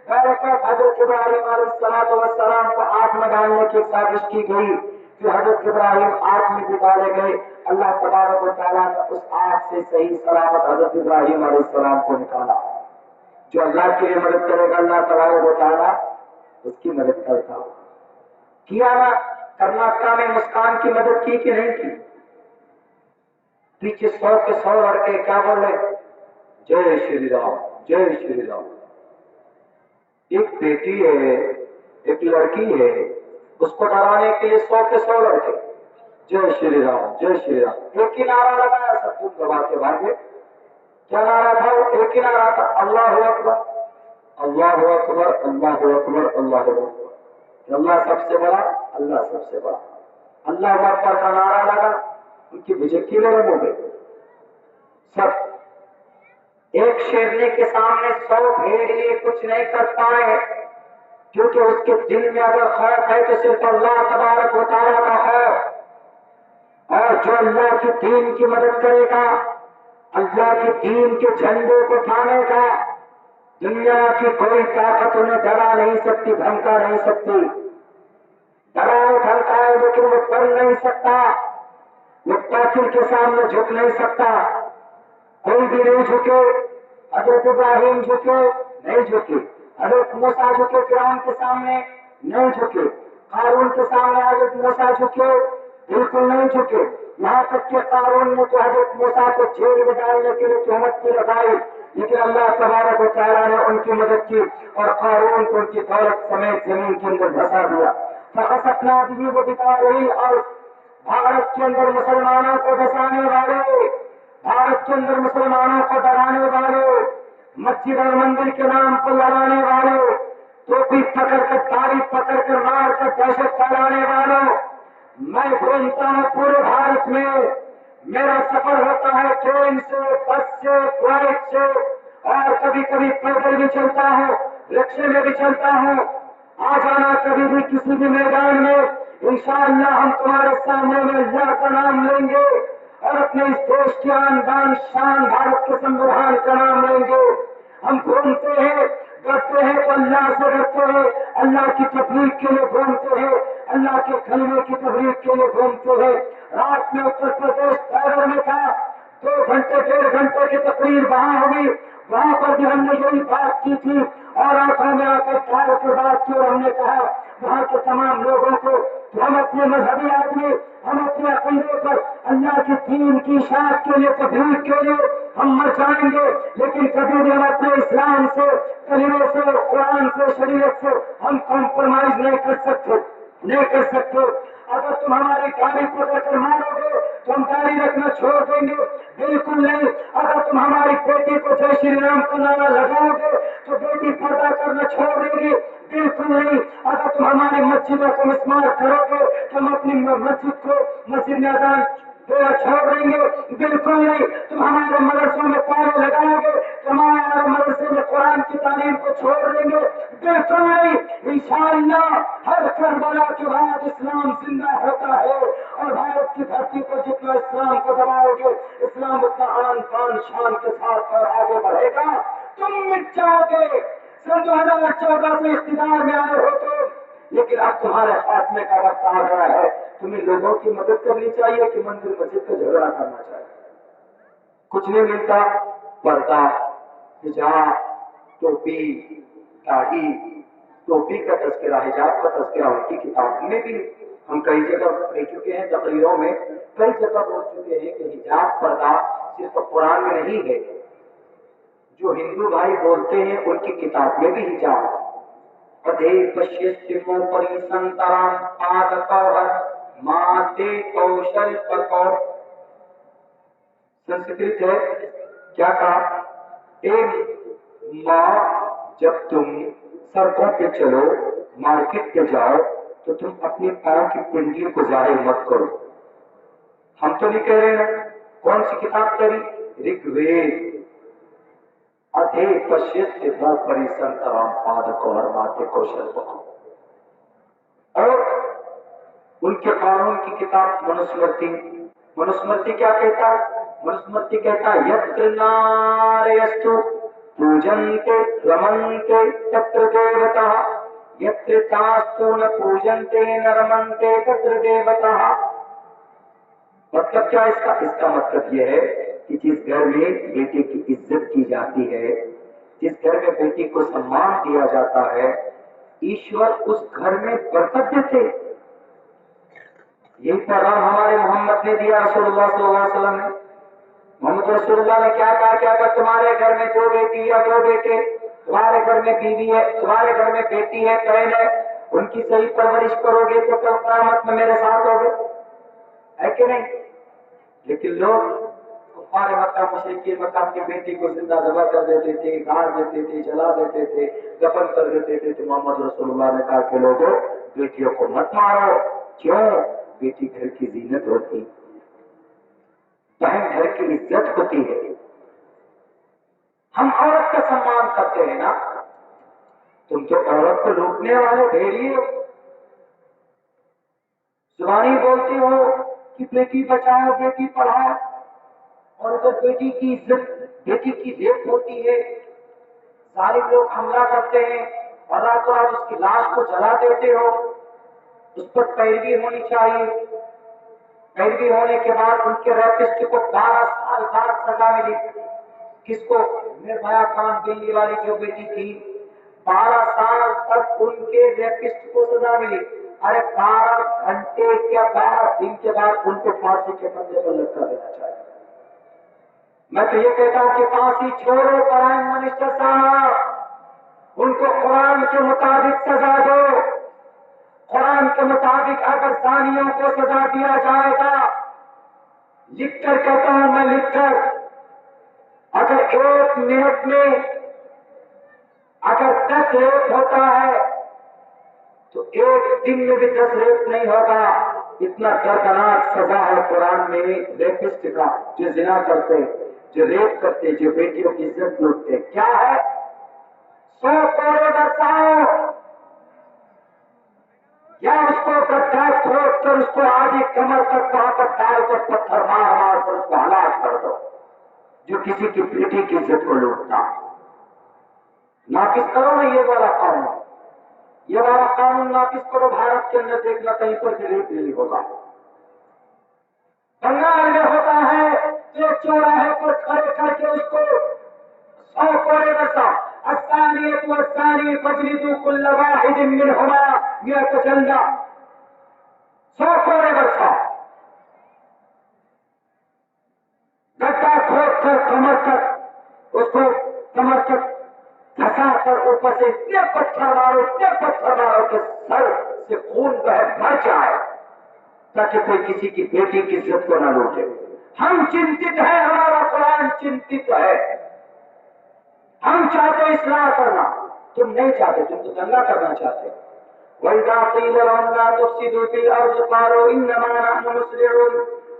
حضرت ابراہیم علیہ السلام کو آگ میں ڈالنے کی سازش کی گئی، پھر حضرت ابراہیم آگ میں بھی ڈالے گئے۔ اللہ تبارک و تعالیٰ نے اس آگ سے صحیح سلامت حضرت ابراہیم علیہ السلام کو نکالا۔ جو اللہ کے لیے مدد کرے گا اللہ تبارک و تعالیٰ اس کی مدد کرتا ہو۔ کیا نا کرناٹکا میں مسکان کی مدد کی کہ نہیں کی؟ پیچھے 100 کے 100 لڑکے کیا بول رہے؟ جے شری رام، جے شری رام۔ ایک بیٹی ہے، ایک لڑکی ہے، اس کو ڈرانے کے لیے 100 کے 100 لڑکے جے شری رام، جے شری رام۔ ایک ہی نعرہ لگایا سب تم دبا کے بھاگے۔ کیا نعرہ تھا؟ وہ ایک ہی نعرہ تھا، اللہ اکبر، اللہ اکبر، اللہ اکبر، اللہ اکبر۔ اللہ سب سے بڑا، اللہ سب سے بڑا۔ اللہ اکبر کا نعرہ لگا، ان کی بجکی نرم ہو گئی سب۔ ایک شیرنی کے سامنے 100 بھیڑیے کچھ نہیں کر پائے، کیونکہ اس کے دل میں اگر خوف ہے تو صرف اللہ تبارک و تعالیٰ کا خوف، اور جو اللہ کی دین کی مدد کرے گا، اللہ کی دین کے جھنڈے کو تھامے گا، دنیا کی کوئی طاقت انہیں ڈرا نہیں سکتی، دھمکا نہیں سکتی۔ ڈرائے دھمکائے لیکن وہ کر نہیں سکتا، وہ قاتل کے سامنے جھک نہیں سکتا، کوئی بھی نہیں جھکے۔ حضرت ابراہیم جھکے نہیں جھکے، حضرت موسیٰ جھکے فرعون کے سامنے نہیں جھکے، قارون کے سامنے حضرت موسیٰ جھکے بالکل نہیں جھکے، یہاں تک کہ قارون نے تو حضرت موسیٰ کو جیل میں ڈالنے کے لیے تہمت کی لگائی، لیکن اللہ تبارک و تعالیٰ نے ان کی مدد کی اور قارون کو ان کی دولت سمیت زمین کے اندر دھسا دیا۔ فخسفنا به وبداره الارض۔ بھارت کے اندر مسلمانوں کو دھسانے والے، بھارت کے اندر مسلمانوں کو ڈرانے والے، مسجد اور مندر کے نام پر لڑانے والے، ٹوپی پکڑ کر تاریخ پکڑ کر مار کر دہشت پھیلانے والوں، میں گھومتا ہوں پورے بھارت میں، میرا سفر ہوتا ہے ٹرین سے، بس سے، فلائٹ سے، اور کبھی کبھی پیدل بھی چلتا ہوں، رکشے میں بھی چلتا ہوں۔ آ جانا کبھی بھی کسی بھی میدان میں، انشاءاللہ ہم تمہارے سامنے میں اللہ کا نام لیں گے اور اپنے اس دیش کی آن بان شان بھارت کے سنویدھان کا نام لیں گے۔ ہم گھومتے ہیں، ڈرتے ہیں تو اللہ سے ڈرتے ہیں، اللہ کی تبلیغ کے لیے گھومتے ہیں، اللہ کے کلمے کی تبلیغ کے لیے گھومتے ہیں۔ رات میں اتر پردیش پیدل میں تھا، 2 گھنٹے 1.5 گھنٹے کی تقریر وہاں ہوگی، وہاں پر بھی ہم نے یہی بات کی تھی اور آنکھوں میں آ کر ٹھہر کے بات کی، اور ہم نے کہا وہاں کے تمام لوگوں کو کہ ہم اپنے مذہبی آدمی، ہم اپنے عقیدے پر اللہ کی دین کی اشاعت کے لیے، تبلیغ کے لیے ہم مر جائیں گے، لیکن کبھی بھی ہم اپنے اسلام سے، کلمے سے، قرآن سے، شریعت سے ہم کمپرومائز نہیں کر سکتے، نہیں کر سکتے۔ اگر تم ہماری گاڑی پکڑ کر مارو گے تو ہم گاڑی رکھنا چھوڑ دیں گے، بالکل نہیں۔ اگر تم ہماری بیٹی کو جے شری رام کا نعرہ لگاؤ گے تو بیٹی پردہ کرنا چھوڑ دے گی، بالکل نہیں۔ اگر تم ہماری مسجدوں کو مسمار کرو گے تو ہم اپنی مسجد کو، مسجد میں اذان چھوڑ دیں گے، بالکل نہیں۔ تم ہمارے مدرسوں میں تالے لگاؤ گے تو ہمارے مدرسے میں قرآن کی تعلیم کو چھوڑ دیں گے، بالکل نہیں۔ انشاءاللہ ہر کربلا کے بعد اسلام زندہ ہوتا ہے، اور بھارت کی دھرتی پر جتنا اسلام کو دباؤ گے اسلام اتنا آن بان شان کے ساتھ اور آگے بڑھے گا۔ تم مٹ جاؤ گے، سن 2014 سے اقتدار میں آئے ہو تو، لیکن اب تمہارے خاتمے کا وقت آ گیا ہے۔ تمہیں لوگوں کی مدد کرنی چاہیے کہ مندر مسجد کا جھگڑا کرنا چاہیے؟ کچھ نہیں ملتا، پردہ، حجاب، ٹوپی، داڑھی، ٹوپی کا تذکرہ، حجاب کا تذکرہ ان کی کتاب میں بھی ہم کئی جگہ کہہ چکے ہیں، تقریروں میں کئی جگہ بول چکے ہیں کہ حجاب پردہ صرف قرآن میں نہیں ہے، جو ہندو بھائی بولتے ہیں ان کی کتاب میں بھی حجاب ہے۔ پدے پشیمو پری سنترام پادکور ماتے کوشل پکور، سنسکرت ہے، کیا کہا؟ اے ماں، جب تم سڑکوں پہ چلو، مارکیٹ پہ جاؤ، تو تم اپنے پاؤں کی پنڈلی کو ظاہر مت کرو۔ ہم تو نہیں کہہ رہے نا، کون سی کتاب کری؟ رگ وید، ادھے پشیت وہ پری سنترام پادکور ماتے کوشل پکور۔ اور ان کے قانون کی کتاب منوسمرتی، منوسمرتی کیا کہتا ہے؟ منوسمرتی کہتا ہے یتر ناریستو پوجنتے رمنتے تتر دیوتا، یتر تاستو ن پوجنتے ن رمنتے تتر دیوتا۔ مطلب کیا اس کا مطلب یہ ہے کہ جس گھر میں بیٹی کی عزت کی جاتی ہے، جس گھر میں بیٹی کو سمان دیا جاتا ہے، ایشور اس گھر میں برکت دیتے۔ یہی پیغام ہمارے محمد نے دیا، رسول اللہ صلی اللہ علیہ وسلم نے۔ محمد رسول اللہ نے کیا کہا کہ اگر تمہارے گھر میں 2 بیٹی یا 2 بیٹے، تمہارے گھر میں بیوی ہے، تمہارے گھر میں بیٹی ہے، بہن ہے، ان کی صحیح پرورش کرو گے تو کل قیامت میں میرے ساتھ ہوگے، ہے کہ نہیں؟ لیکن لوگ کفار مکہ، مشرکین مکہ اپنی بیٹی کو زندہ ذبح کر دیتے تھے، گاڑ دیتے تھے، جلا دیتے تھے، دفن کر دیتے تھے۔ تو محمد رسول اللہ نے کہا کہ لوگوں، بیٹیوں کو مت مارو۔ کیوں؟ بیٹی گھر کی زینت ہوتی، بہن گھر کی عزت ہوتی ہے۔ ہم عورت کا سمان کرتے ہیں نا، تم تو عورت کو لوٹنے والے بھیڑیے ہو، زبانی بولتے ہو کہ بیٹی بچاؤ، بیٹی پڑھاؤ، اور اگر بیٹی کی عزت، بیٹی کی ریپ ہوتی ہے، ظالم لوگ حملہ کرتے ہیں اور راتوں رات اس کی لاش کو جلا دیتے ہو، اس پر پیروی ہونی چاہیے۔ پیروی ہونے کے بعد ان کے ریپسٹ کو 12 سال بعد سزا ملی۔ کس کو؟ نربھیا کانڈ دلی والی جو بیٹی تھی، 12 سال تک ان کے ریپسٹ کو سزا ملی۔ ارے 12 گھنٹے یا 12 دن کے بعد ان کو پھانسی کے پھندے پر لٹکا دینا چاہیے۔ میں تو یہ کہتا ہوں کہ پھانسی چھوڑو پرائم منسٹر صاحب، ان کو قرآن کے مطابق سزا دو۔ قرآن کے مطابق اگر زانیوں کو سزا دیا جائے گا، لکھ کر کہتا ہوں میں، لکھ کر، اگر 1 منٹ میں اگر 10 ریپ ہوتا ہے تو 1 دن میں بھی 10 ریپ نہیں ہوگا۔ اتنا دردناک سزا ہے قرآن میں ریپسٹ کا، جو زنا کرتے، جو ریپ کرتے، جو بیٹیوں کی عزت لوٹتے۔ کیا ہے؟ 100 کوڑے برساؤ، یا اس کو گڈھا کھود کر اس کو آدھی کمر تک وہاں پر ڈال کر پتھر مار مار کر اس کو ہلاک کر دو، جو کسی کی بیٹی کی عزت کو لوٹتا۔ نافذ کرو نا یہ والا قانون، یہ والا قانون نافذ کرو۔ بھارت کے اندر دیکھنا کہیں پر بھی ریپ نہیں ہوگا۔ بنگال میں ہوتا ہے، ایک چوراہے پر کھڑے کر کے اس کو 100 کوڑے برسا، الثانیۃ والثانی فاجلدوا كل واحد منهما 100 جلدہ، 100 کوڑے برسا، گڈھا کھود کر کمر تک اس کو، کمر تک دھسا کر اوپر سے اتنے پتھر مارو، اتنے پتھر مارو کہ سر سے خون بہہ مر جائے، تاکہ کوئی کسی کی بیٹی کی عزت کو نہ لوٹے۔ ہم چنتت ہیں، ہمارا قرآن چنتت ہے۔ ہم چاہتے اصلاح کرنا، تم نہیں چاہتے، تم تو دنگا کرنا چاہتے۔ وَإِذَا قِيلَ لَهُمْ لَا تُفْسِدُوا فِي الْأَرْضِ قَالُوا إِنَّمَا نَحْنُ مُصْلِحُونَ،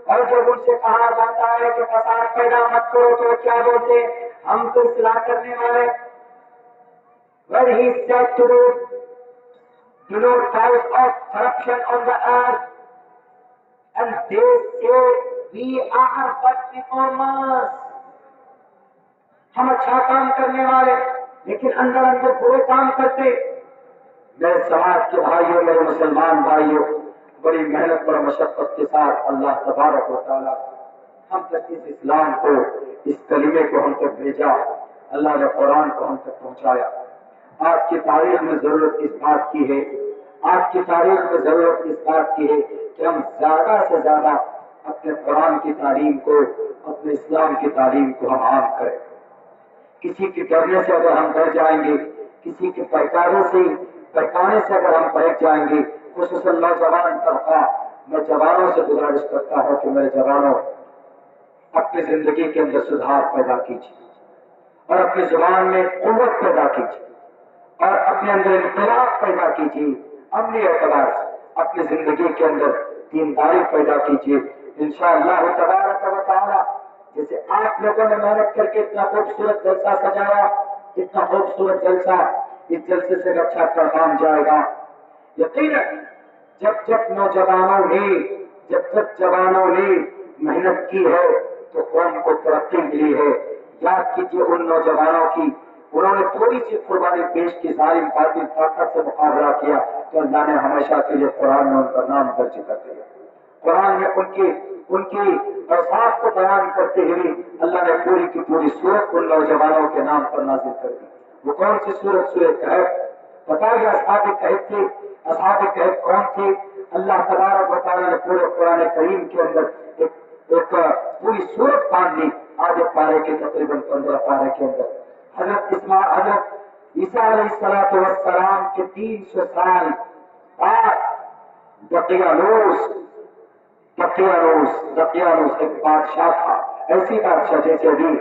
اور جب ان سے کہا جاتا ہے کہ فساد پیدا مت کرو تو کیا بولتے؟ ہم تو اصلاح کرنے والے۔ When he said to do not cause of corruption on the earth, and they say we are but reformers، ہم اچھا کام کرنے والے لیکن اندر اندر برے کام کرتے۔ میرے سماج کے بھائیوں، میرے مسلمان بھائیوں، بڑی محنت اور مشقت کے ساتھ اللہ تبارک و تعالیٰ ہم تک اس اسلام کو، اس کلمے کو ہم تک بھیجا، اللہ نے قرآن کو ہم تک پہنچایا۔ آج کی تاریخ میں ضرورت اس بات کی ہے، آج کی تاریخ میں ضرورت اس بات کی ہے کہ ہم زیادہ سے زیادہ اپنے قرآن کی تعلیم کو، اپنے اسلام کی تعلیم کو ہم عام کریں۔ کسی کے ڈرنے سے اگر ہم ڈر جائیں گے، کسی کے بہکانے سے اگر ہم بہک جائیں گے، خصوصاً نوجوان طبقہ، میں جوانوں سے گزارش کرتا ہوں کہ میرے جوانوں، اپنی زندگی کے اندر سدھار پیدا کیجیے اور اپنی زبان میں قوت پیدا کیجیے اور اپنے اندر انقلاب پیدا کیجیے، عملی اعتبار سے اپنی زندگی کے اندر دینداری پیدا کیجیے۔ انشاءاللہ تبارک و تعالی، جیسے آپ لوگوں نے محنت کر کے اتنا خوبصورت جلسہ سجایا، اتنا خوبصورت جلسہ، اس جلسے سے اچھا پیغام جائے گا یقیناً۔ جب جوانوں نے محنت کی ہے تو قوم کو ترقی ملی ہے۔ یاد کیجیے ان نوجوانوں کی، انہوں نے تھوڑی سی قربانی پیش کی، ظالم باطل طاقت سے مقابلہ کیا تو اللہ نے ہمیشہ کے لیے قرآن میں ان کا نام درج کر دیا۔ قرآن میں ان کی اوصاف کو بیان کرتے ہوئے اللہ نے پوری کی پوری سورت ان نوجوانوں کے نام پر نازل کر دی۔ وہ کون سی سورت؟ سورۃ کہف۔ بتائیے اصحاب کہف تھے، اصحاب کہف کون تھے؟ اللہ تبارک و تعالیٰ نے پورے قرآن کریم کے اندر ایک پوری سورت باندھ دی، آدھے پارے کے تقریباً 15 پارے کے اندر۔ حضرت عیسیٰ علیہ السلام کے 300 سال بعد دقیانوس ایک بادشاہ تھا، ایسی بادشاہ جیسے ابھی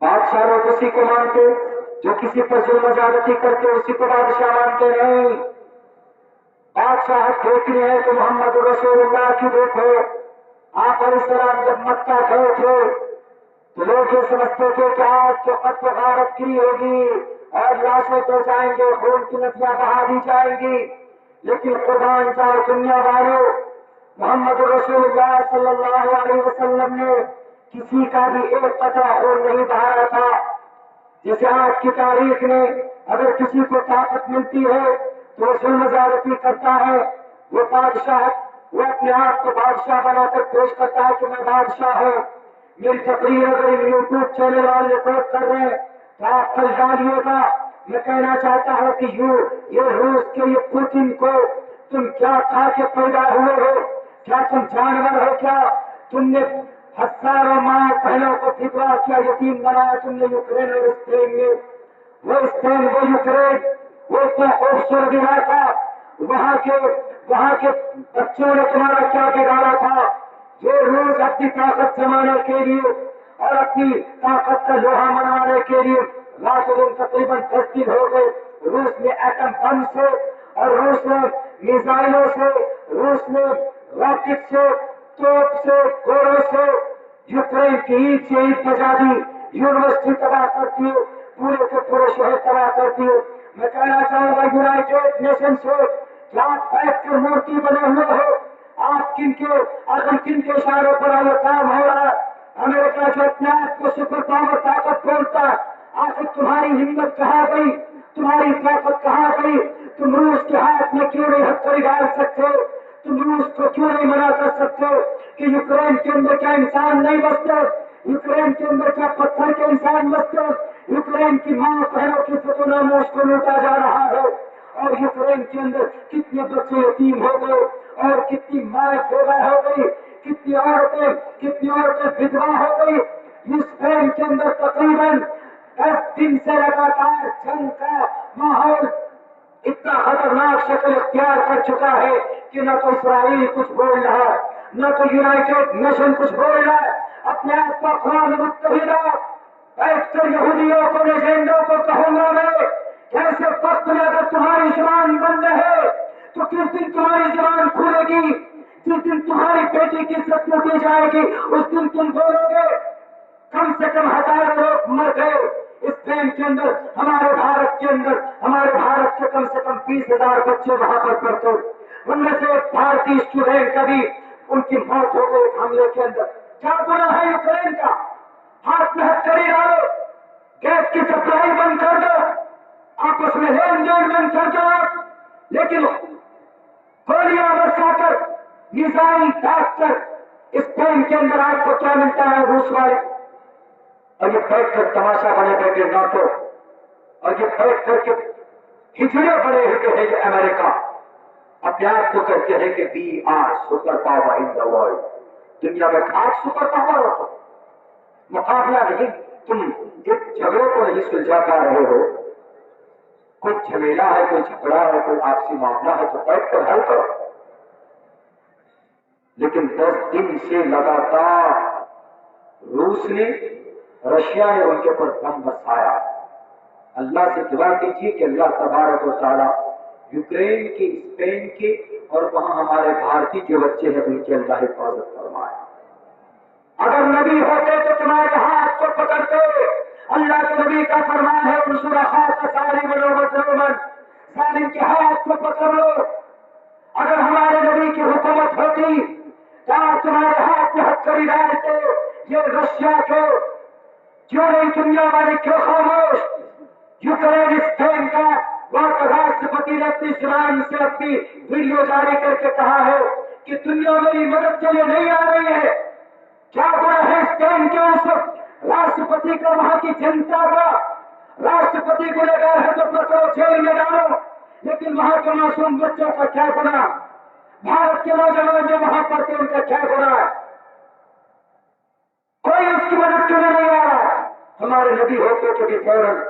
بادشاہ لوگ اسی کو مانتے، جو کسی پر ظلم و زیادتی کرتے اسی کو بادشاہ مانتے نہیں۔ بادشاہت دیکھنی ہے تو محمد رسول اللہ کی دیکھو۔ آپ علیہ السلام جب مکہ گئے تھے تو لوگ یہ سمجھتے تھے کہ آج تو قتل و غارت کی ہوگی اور لاشیں تو جائیں گے، خون کی ندیاں بہا دی جائیں گی، لیکن قربان جائے دنیا والوں، محمد رسول اللہ صلی اللہ علیہ وسلم نے کسی کا بھی ایک قطرہ خون نہیں بہایا تھا۔ جیسے آج کی تاریخ میں اگر کسی کو طاقت ملتی ہے تو وہ ظلم زیادتی کرتا ہے، وہ اپنے آپ کو بادشاہ بنا کر پیش کرتا ہے کہ میں بادشاہ ہوں۔ میری تقریر اگر یوٹیوب چینل والے ریکارڈ کر رہے ہیں تو آپ کل ڈالیے گا۔ میں کہنا چاہتا ہوں کہ یہ روس کے یہ پوتن کو تم کیا کھا کے پیدا ہوئے ہو؟ کیا تم جانور ہو؟ کیا تم نے ہزاروں ماں بہنوں کو فدوا کیا، یتیم بنایا تم نے یوکرین اور اسپین میں؟ وہ یوکرین وہ اتنا خوبصورت علاقہ، وہاں کے بچوں نے تمہارا کیا بگاڑا تھا؟ جو روز اپنی طاقت جمانے کے لیے اور اپنی طاقت کا لوہا منوانے کے لیے رات دن تقریباً 10 دن ہو گئے، روس نے ایٹم بم سے اور روس نے میزائلوں سے، روس نے راکٹ سے، توپ سے، گوڑوں سے یوکرین کی عید سے عید بجا دی، یونیورسٹی تباہ کرتی ہے، پورے کے پورے شہر تباہ کرتی ہے۔ میں کہنا چاہوں گا یونائٹیڈ نیشن سے کہ آپ بیٹھ کر مورتی بنے ہوئے ہو، آپ کن کے اشاروں پر یہ کام ہو رہا ہے؟ امریکہ جو اپنے آپ کو سپر پاور طاقت بولتا ہے، آخر تمہاری ہمت کہاں گئی؟ تمہاری طاقت کہاں گئی؟ تم روس کے ہاتھ میں کیوں نہیں ہتھیلی ڈال سکتے؟ تم روس کو کیوں نہیں منع کر سکتے کہ یوکرین کے اندر کیا انسان نہیں بستے؟ یوکرین کے اندر کیا پتھر کے انسان بستے؟ یوکرین کی ماں بہنوں کی فتو ناموش کو لوٹا جا رہا ہے، اور یوکرین کے اندر کتنے بچے یتیم ہو گئے اور کتنی مائیں بیوہ ہو گئی، کتنی عورتیں بدوا ہو گئی۔ اسپین کے اندر تقریباً 10 دن سے لگاتار جنگ کا ماحول اتنا خطرناک شکل اختیار کر چکا ہے کہ نہ تو اسرائیل کچھ بول رہا ہے، نہ تو یونائٹیڈ نیشن کچھ بول رہا ہے۔ اپنے آپ کو اقوام متحدہ بیٹھ کر یہودیوں کو، لیجنڈوں کو کہوں گا میں کہ ایسے وقت میں اگر تمہاری زبان بند ہے تو کس دن تمہاری زبان کھلے گی؟ جس دن تمہاری بیٹی کی عزت لوٹی جائے گی اس دن تم بولو گے۔ کم سے کم 1000 لوگ مر گئے اسپین کے اندر، ہمارے بھارت کے اندر، ہمارے بھارت کے کم سے کم 20,000 بچے وہاں پر پڑھتے، ان میں سے ایک بھارتی اسٹوڈینٹ کا بھی ان کی موت ہو گئی ایک حملے کے اندر۔ کیا گناہ ہے یوکرین کا؟ ہاتھ میں ہتھیلی ڈالو، گیس کی سپلائی بند کر دو، آپس میں لین دین بند کر دو، لیکن گولیاں برسا کر، میزائل داغ کر اسپین کے اندر آپ کو کیا ملتا ہے؟ روس والے اور یہ بیٹھ کر تماشا بنے بیٹھے ناٹو، اور یہ بیٹھ کر کے ہجڑے بڑے ہوئے ہیں کہ امریکہ اپنے آپ کو کہتے ہیں کہ we are super power in the world. دنیا میں خاص سپر پاور ہو تو مقابلہ نہیں. تم ایک جھگڑوں کو نہیں سلجھا پا رہے ہو. کوئی جھمیلا ہے، کوئی جھگڑا ہے، کوئی آپسی معاملہ ہے تو بیٹھ کر حل کرو. لیکن 10 دن سے لگاتار روس نے، رشیا نے ان کے اوپر بم برسایا. اللہ سے دعا کیجیے کہ اللہ تبارک و تعالیٰ یوکرین کے، اسپین کے اور وہاں ہمارے بھارتی جو بچے ہیں ان کی اللہ حفاظت فرمائے. اگر نبی ہوتے تو تمہارے ہاتھ کو پکڑتے. اللہ کے نبی کا فرمان ہے انصر اخاک ظالما و مظلوما، ظالم کے ہاتھ کو پکڑ لو. اگر ہمارے نبی کی حکومت ہوتی تو آپ تمہارے ہاتھ میں ہتھکڑی ڈالتے. یہ رشیا کے جو نہیں دنیا والے کیوں خاموش؟ یوکرین اسپین کا وہاں کا راشٹرپتی نے اپنی زبان سے اپنی ویڈیو جاری کر کے کہا ہے کہ دنیا میری مدد کے لیے نہیں آ رہی ہے. کیا بڑا ہے اسپین کے اس راشٹرپتی کا، وہاں کی جنتا کا؟ راشٹرپتی کو لگا ہے تو پکڑو، جیل میں ڈالو، لیکن وہاں کے معصوم بچوں کا کیا گناہ؟ بھارت کے نوجوان جو وہاں پڑھتے ان کا کیا گناہ ہے؟ کوئی اس کی مدد کے لیے نہیں آ رہا. ہمارے نبی ہوتے تو کہ فوراً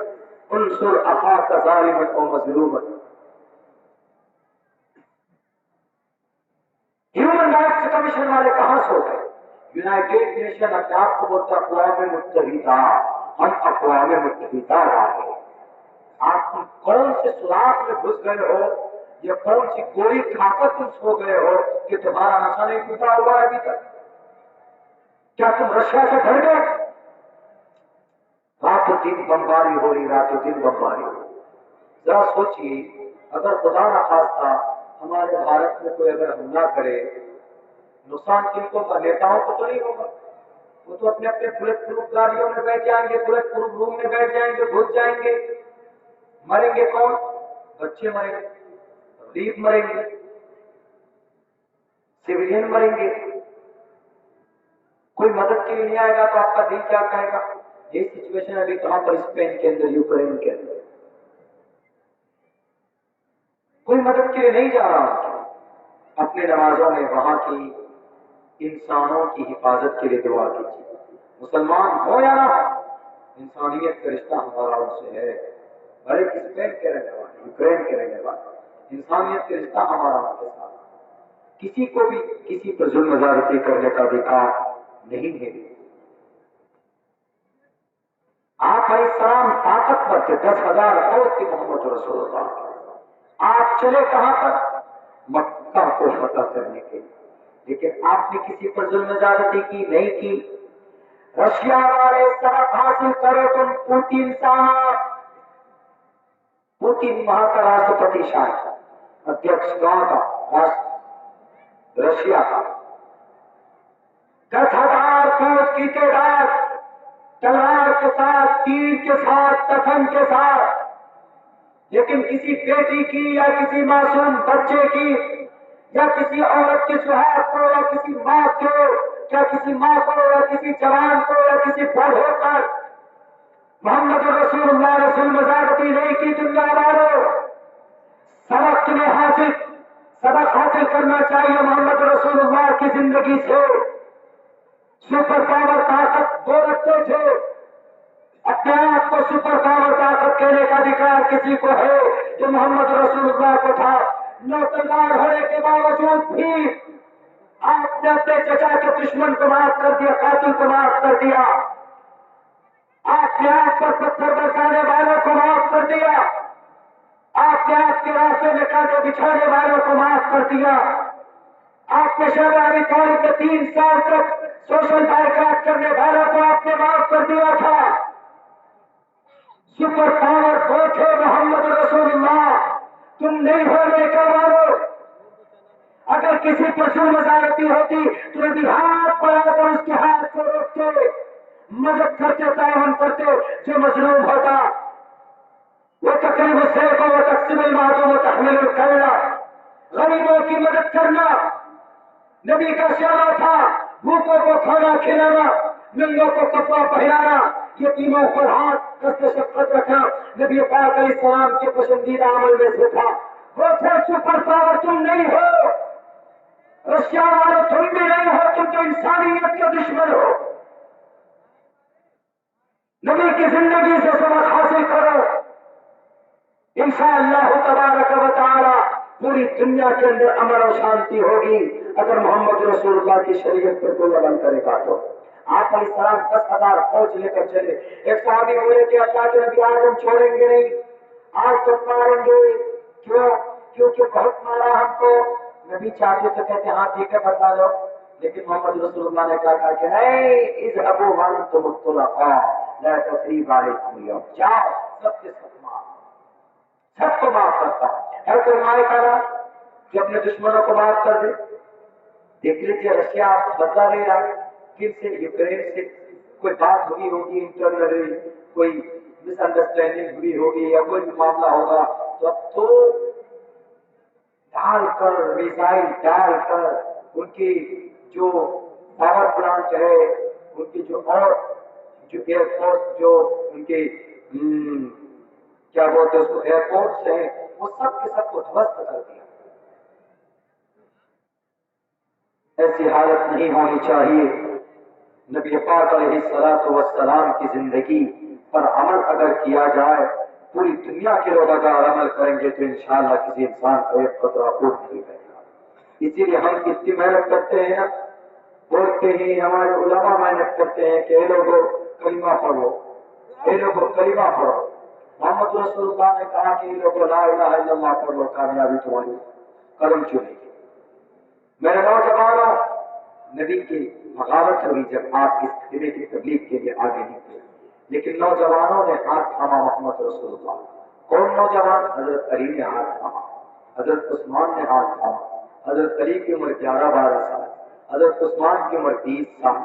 انصر اخاک ظالما و مظلوما. ہیومن رائٹس کمیشن والے کہاں سو گئے؟ یونائٹیڈ نیشن اپنے آپ کو بولتا اقوام متحدہ. ہم اقوام متحدہ والے. آپ تم کون سے سوراخ میں گھس گئے ہو یا کون سی گولی کھا کر تم سو گئے ہو کہ تمہارا نشہ نہیں ٹوٹا ہوا ہے ابھی تک؟ کیا تم رشیا سے ڈر گئے؟ رات و دن بمباری ہو رہی، رات و دن بمباری ہو رہی. ذرا سوچیے اگر خدا نخواستہ ہمارے بھارت میں کوئی اگر حملہ کرے، نقصان کن کو؟ نیتاؤں کو تو نہیں ہوگا. وہ تو اپنے اپنے بلٹ پروف گاڑیوں میں بیٹھ جائیں گے، بلٹ پروف روم میں بیٹھ جائیں گے، گھس جائیں گے. مریں گے کون؟ بچے مریں گے، غریب مریں گے، سویلین مریں گے. کوئی مدد کے لیے نہیں آئے گا تو آپ کا دل کیا کہے گا؟ یہ سچویشن ابھی کہاں پر؟ اسپین کے اندر، یوکرین کے اندر. کوئی مدد کے لیے نہیں جا رہا. اپنے نمازوں میں وہاں کی انسانوں کی حفاظت کے لیے دعا کیجیے. مسلمان ہو یا نہ ہو، انسانیت کا رشتہ ہمارا ان سے ہے. بڑے اسپین کے رہنے والے، یوکرین کے رہنے والے، انسانیت کا رشتہ ہمارا ان کے ساتھ. کسی کو بھی کسی پر ظلم زیادتی کرنے کا ادھیکار نہیں ہے. آپ علیہ السلام طاقتور تھے، 10,000 فوج تھی محمد رسول اللہ. آپ چلے کہاں پر؟ مکہ کو فتح کرنے کے لیے. لیکن آپ نے کسی پر ظلم زیادتی کی نہیں کی. رشیا والے سبق حاصل کرو تم. پوتین صاحب، پوتین وہاں کا راشٹرپتی شاید ادھیکش گاؤں کا رشیا کا. 10,000 فوج کی تعداد، تلوار کے ساتھ، تیر کے ساتھ، کفن کے ساتھ. لیکن کسی بیٹی کی یا کسی معصوم بچے کی یا کسی عورت کے سہاگ کو یا کسی ماں کو یا کسی ماں کو یا کسی جوان کو یا کسی بوڑھے پر محمد رسول اللہ رسول مزاحمتی نہیں کی. دنیا والوں، سبق تمہیں سبق حاصل کرنا چاہیے محمد رسول اللہ کی زندگی سے. سپر پاور طاقت وہ رکھتے تھے. اپنے آپ کو سپر پاور طاقت کہنے کا ادھیکار کسی کو ہے جو محمد رسول اللہ کو تھا. نوتلوار ہونے کے باوجود بھی آپ نے اپنے چچا کے دشمن کو معاف کر دیا، قاتل کو معاف کر دیا. آپ نے آپ پر پتھر برسانے والوں کو معاف کر دیا. آپ نے آپ کے راستے میں کانٹے بچھانے والوں کو معاف کر دیا. آپ نے شہر ابی طالب میں 3 سال تک سوشل بائیکاٹ کرنے والوں کو آپ نے معاف کر دیا تھا. سپر پاور وہ تھے محمد رسول اللہ، تم نہیں ہونے کا والو. اگر کسی پر ظلم زیادتی ہوتی تو ابھی ہاتھ بڑھا کر اس کے ہاتھ کو روکتے، مدد کرتے، تعاون کرتے. جو مظلوم ہوتا وہ تقریب السیف و تقسیم المعدوم و تحمیل الکلہ، غریبوں کی مدد کرنا نبی کا شعار تھا. بھوکوں کو کھانا کھلانا، ننگوں کو کپڑا پہنانا. یتیموں پر ہاتھ قصد شفقت رکھنا نبی پاک علیہ السلام کے پسندیدہ عمل میں سے تھا. وہ تھے سپر پاور تم نہیں ہو، رشیا والے تم بھی نہیں ہو، تم تو انسانیت کے دشمن ہو. نبی کی زندگی سے سبق حاصل کرو، انشاءاللہ تبارک و تعالی پوری دنیا کے اندر امن و شانتی ہوگی اگر محمد رسول اللہ کی شریعت پر کوئی عمل کرے گا. تو آپ علیہ السلام 10,000 فوج لے کر چلے. ایک صحابی بولے کہ اللہ کے نبی آج ہم چھوڑیں گے نہیں، آج تو ماریں گے. کیوں؟ کیونکہ بہت مارا ہم کو. نبی چاہتے تو کہتے ہاں ٹھیک ہے بتا دو، لیکن محمد رسول اللہ نے کہا کہ نہیں، اذهبوا وانتم الطلقاء لا تثریب علیکم اليوم، جاؤ سب کے سب معاف، سب کو معاف کرتا ہوں. ہے کوئی مائے کرا کہ اپنے دشمنوں کو معاف کر دے؟ دیکھ لیجیے رشیا بدلا لے رہا ہے کن سے؟ یوکرین سے. کوئی بات ہوئی ہوگی انٹرنلی، کوئی مس انڈرسٹینڈنگ ہوئی ہوگی یا کوئی بھی معاملہ ہوگا تو اب تو ڈال کر میزائل ڈال کر ان کی جو پاور پلانٹ ہے، ان کی جو اور جو ایئر فورس جو ان کے کیا بولتے ہیں اس کو ایئرپورٹس ہیں، وہ سب کے سب کو دھوست کر دیا. ایسی حالت نہیں ہونی چاہیے. نبی پاک علیہ الصلوۃ والسلام کی زندگی پر عمل اگر کیا جائے، پوری دنیا کے لوگ اگر عمل کریں گے تو انشاءاللہ کسی انسان کو ایک خطرہ خود نہیں رہے گا. اسی لیے ہم اتنی محنت کرتے ہیں نا، بولتے ہی ہمارے علماء محنت کرتے ہیں کہ اے لوگوں کلمہ پڑھو، اے لوگوں کلمہ پڑھو. محمد رسول اللہ نے کہا کہ اے لوگوں لا الہ الا اللہ پڑھو، کامیابی تمہاری قدم چنے گی. میرے نوجوانوں، نبی کی بغاوت ہوئی جب آپ اس خطبے کی تبلیغ کے لیے آگے نکلے، لیکن نوجوانوں نے ہاتھ تھاما محمد رسول اللہ. کون نوجوان؟ حضرت علی نے ہاتھ تھاما، حضرت عثمان نے ہاتھ تھاما. حضرت علی کی عمر 11-12 سال، حضرت عثمان کی عمر 20 سال،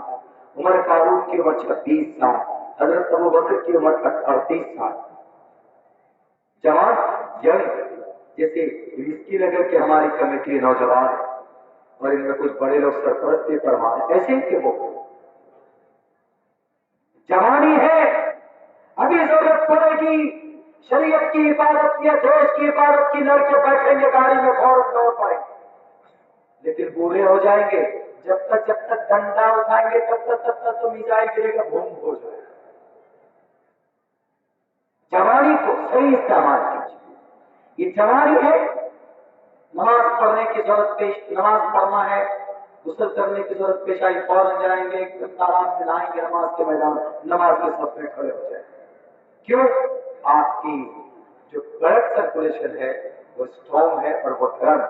عمر فاروق کی عمر 26 سال، حضرت ابوبکر کی عمر 38 سال. جوان ینگ، جیسے مسکی نگر کے ہماری کمیٹی نوجوان اور ان میں کچھ بڑے لوگ سرپرستی فرما رہے، ایسے ہی کہ وہ جوانی ہے، ابھی ضرورت پڑے گی شریعت کی حفاظت کی، دیش کی حفاظت کی. لڑکے بیٹھیں گے گاڑی میں فوراً دوڑ پڑیں گے، لیکن بوڑھے ہو جائیں گے جب تک ڈنڈا اٹھائیں گے تب تک تو میزائل گرے گا، بوم ہو جائے گا. جوانی کو صحیح استعمال کیجیے. یہ جوانی ہے، نماز پڑھنے کی ضرورت پیش، نماز پڑھنا ہے، غسل کرنے کی ضرورت پیش آئی، فوراً جائیں گے ایک دم تالاب میں نہائیں گے، نماز کے میدان نماز کے صف میں کھڑے ہو جائیں گے. کیوں؟ آپ کی جو بلڈ سرکولیشن ہے وہ اسٹرانگ ہے اور وہ گرم ہے.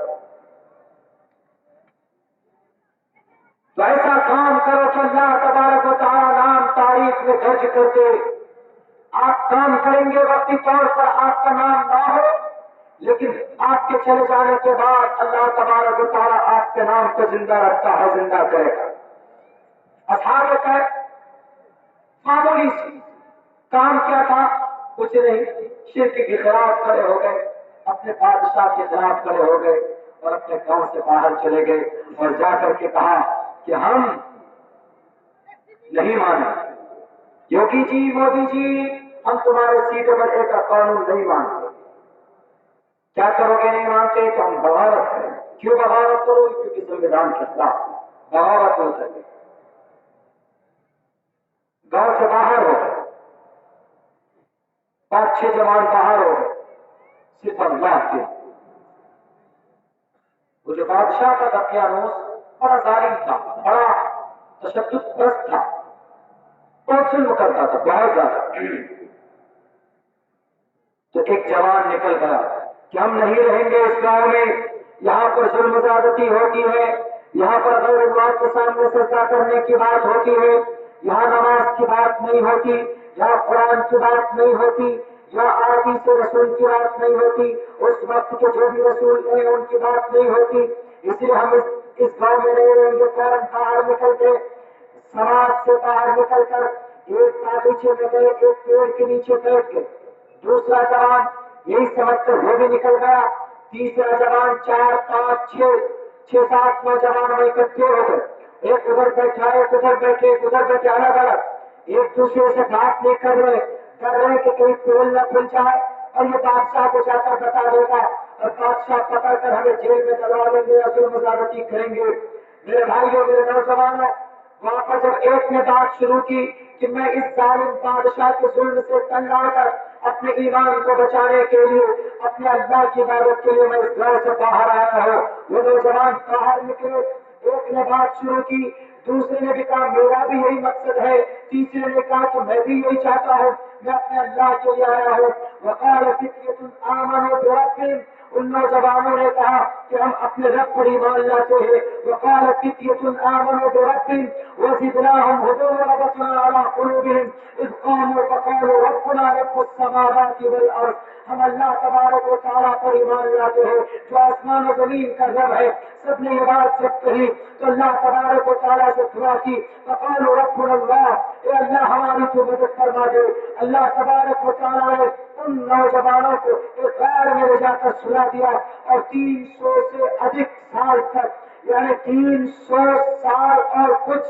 تو ایسا کام کرو کہ اللہ تبارک و تعالی نام تاریخ میں درج کر دے. آپ کام کریں گے وقتی طور پر آپ کا نام نہ ہو، لیکن آپ کے چلے جانے کے بعد اللہ تبارک و تعالی آپ کے نام کو زندہ رکھتا ہے، زندہ کرے گا. اصحاب کہف معمولی سی کام کیا تھا؟ کچھ نہیں، شرک کے خلاف کھڑے ہو گئے، اپنے بادشاہ کے خلاف کھڑے ہو گئے اور اپنے گاؤں سے باہر چلے گئے اور جا کر کے کہا کہ ہم نہیں مانیں، یوگی جی، مودی جی، ہم تمہارے سیٹوں پر ایک قانون نہیں مانتے. کیا کرو گے؟ نہیں مانتے تو ہم بغاوت کریں. کیوں بغاوت کرو؟ کیونکہ سنویدھان کے خلاف بغاوت ہو سکے. گاؤں سے باہر ہو گئے، 5-6 جوان باہر ہو گئے صرف اللہ کے. وہ جو بادشاہ کا دقیانوس بڑا ظالم تھا، بڑا تشدد پرست تھا، بہت ظلم کرتا تھا، بہت زیادہ. تو ایک جوان نکل گیا کہ ہم نہیں رہیں گے اس گاؤں میں، یہاں پر ظلم زیادتی ہوتی ہے، یہاں پر غیر اللہ کے سامنے سجدہ کرنے کی بات ہوتی ہے، یہاں نماز کی بات نہیں ہوتی، یہاں قرآن کی بات نہیں ہوتی، یہاں احادیث رسول کی بات نہیں ہوتی، اس وقت کے جو بھی رسول ہیں ان کی بات نہیں ہوتی. اس لیے ہم اس گاؤں میں نہیں رہیں گے. فوراً باہر نکل کے، سماج سے باہر نکل کر ایک باغیچے میں گئے، ایک پیڑ کے نیچے بیٹھ گئے. دوسرا جوان یہی سمجھ کر وہ بھی نکل گیا. تیسرا جوان 4-5-6-7 نوجوان میں اکٹھے ہو گئے. ایک ادھر بیٹھا، ایک ادھر بیٹھے، ایک ادھر بیٹھے، الگ الگ. ایک دوسرے سے بات نہیں کر رہے، ڈر رہے کہ کہیں پول نہ کھل جائے اور یہ بادشاہ کو جا کر بتا دے گا اور بادشاہ پکڑ کر ہمیں جیل میں ڈلوا دیں گے یا ظلم زیادتی کریں گے۔ میرے بھائیوں، میرے نوجوانوں، وہاں پر جب ایک نے بات شروع کی کہ میں اس ظالم بادشاہ کے ظلم سے تنگ آ کر اپنے ایمان کو بچانے کے لیے، اپنے اللہ کی عبادت کے لیے میں اس گھر سے باہر آیا ہوں، وہ نوجوان باہر نکلے، ایک نے بات شروع کی، دوسرے نے بھی کہا میرا بھی یہی مقصد ہے، تیسرے نے کہا کہ میں بھی یہی چاہتا ہوں، میں اپنے اللہ کے لیے آیا ہوں۔ وقال فتية آمنوا بربهم، ان نوجوانوں نے کہا کہ ہم اپنے رب پر ایمان لاتے ہیں۔ وقال فتية آمنوا بربهم وزدناهم هدى وربطنا على قلوبهم اذ قاموا فقالوا ربنا رب السماوات والارض، ہم اللہ تبارک و تعالیٰ پر ایمان لاتے ہیں جو آسمان و زمین کا رب ہے۔ سب نے یہ بات جب کہی تو اللہ تبارک و تعالیٰ سے دعا کی، فقالوا ربنا اللہ، اے اللہ ہماری تو مدد فرما دے۔ اللہ تبارک و تعالیٰ نے ان نوجوانوں کو ایک غار میں لے جا کر سلا دیا اور 300 سے ادھک سال تک، یعنی 300 سال اور کچھ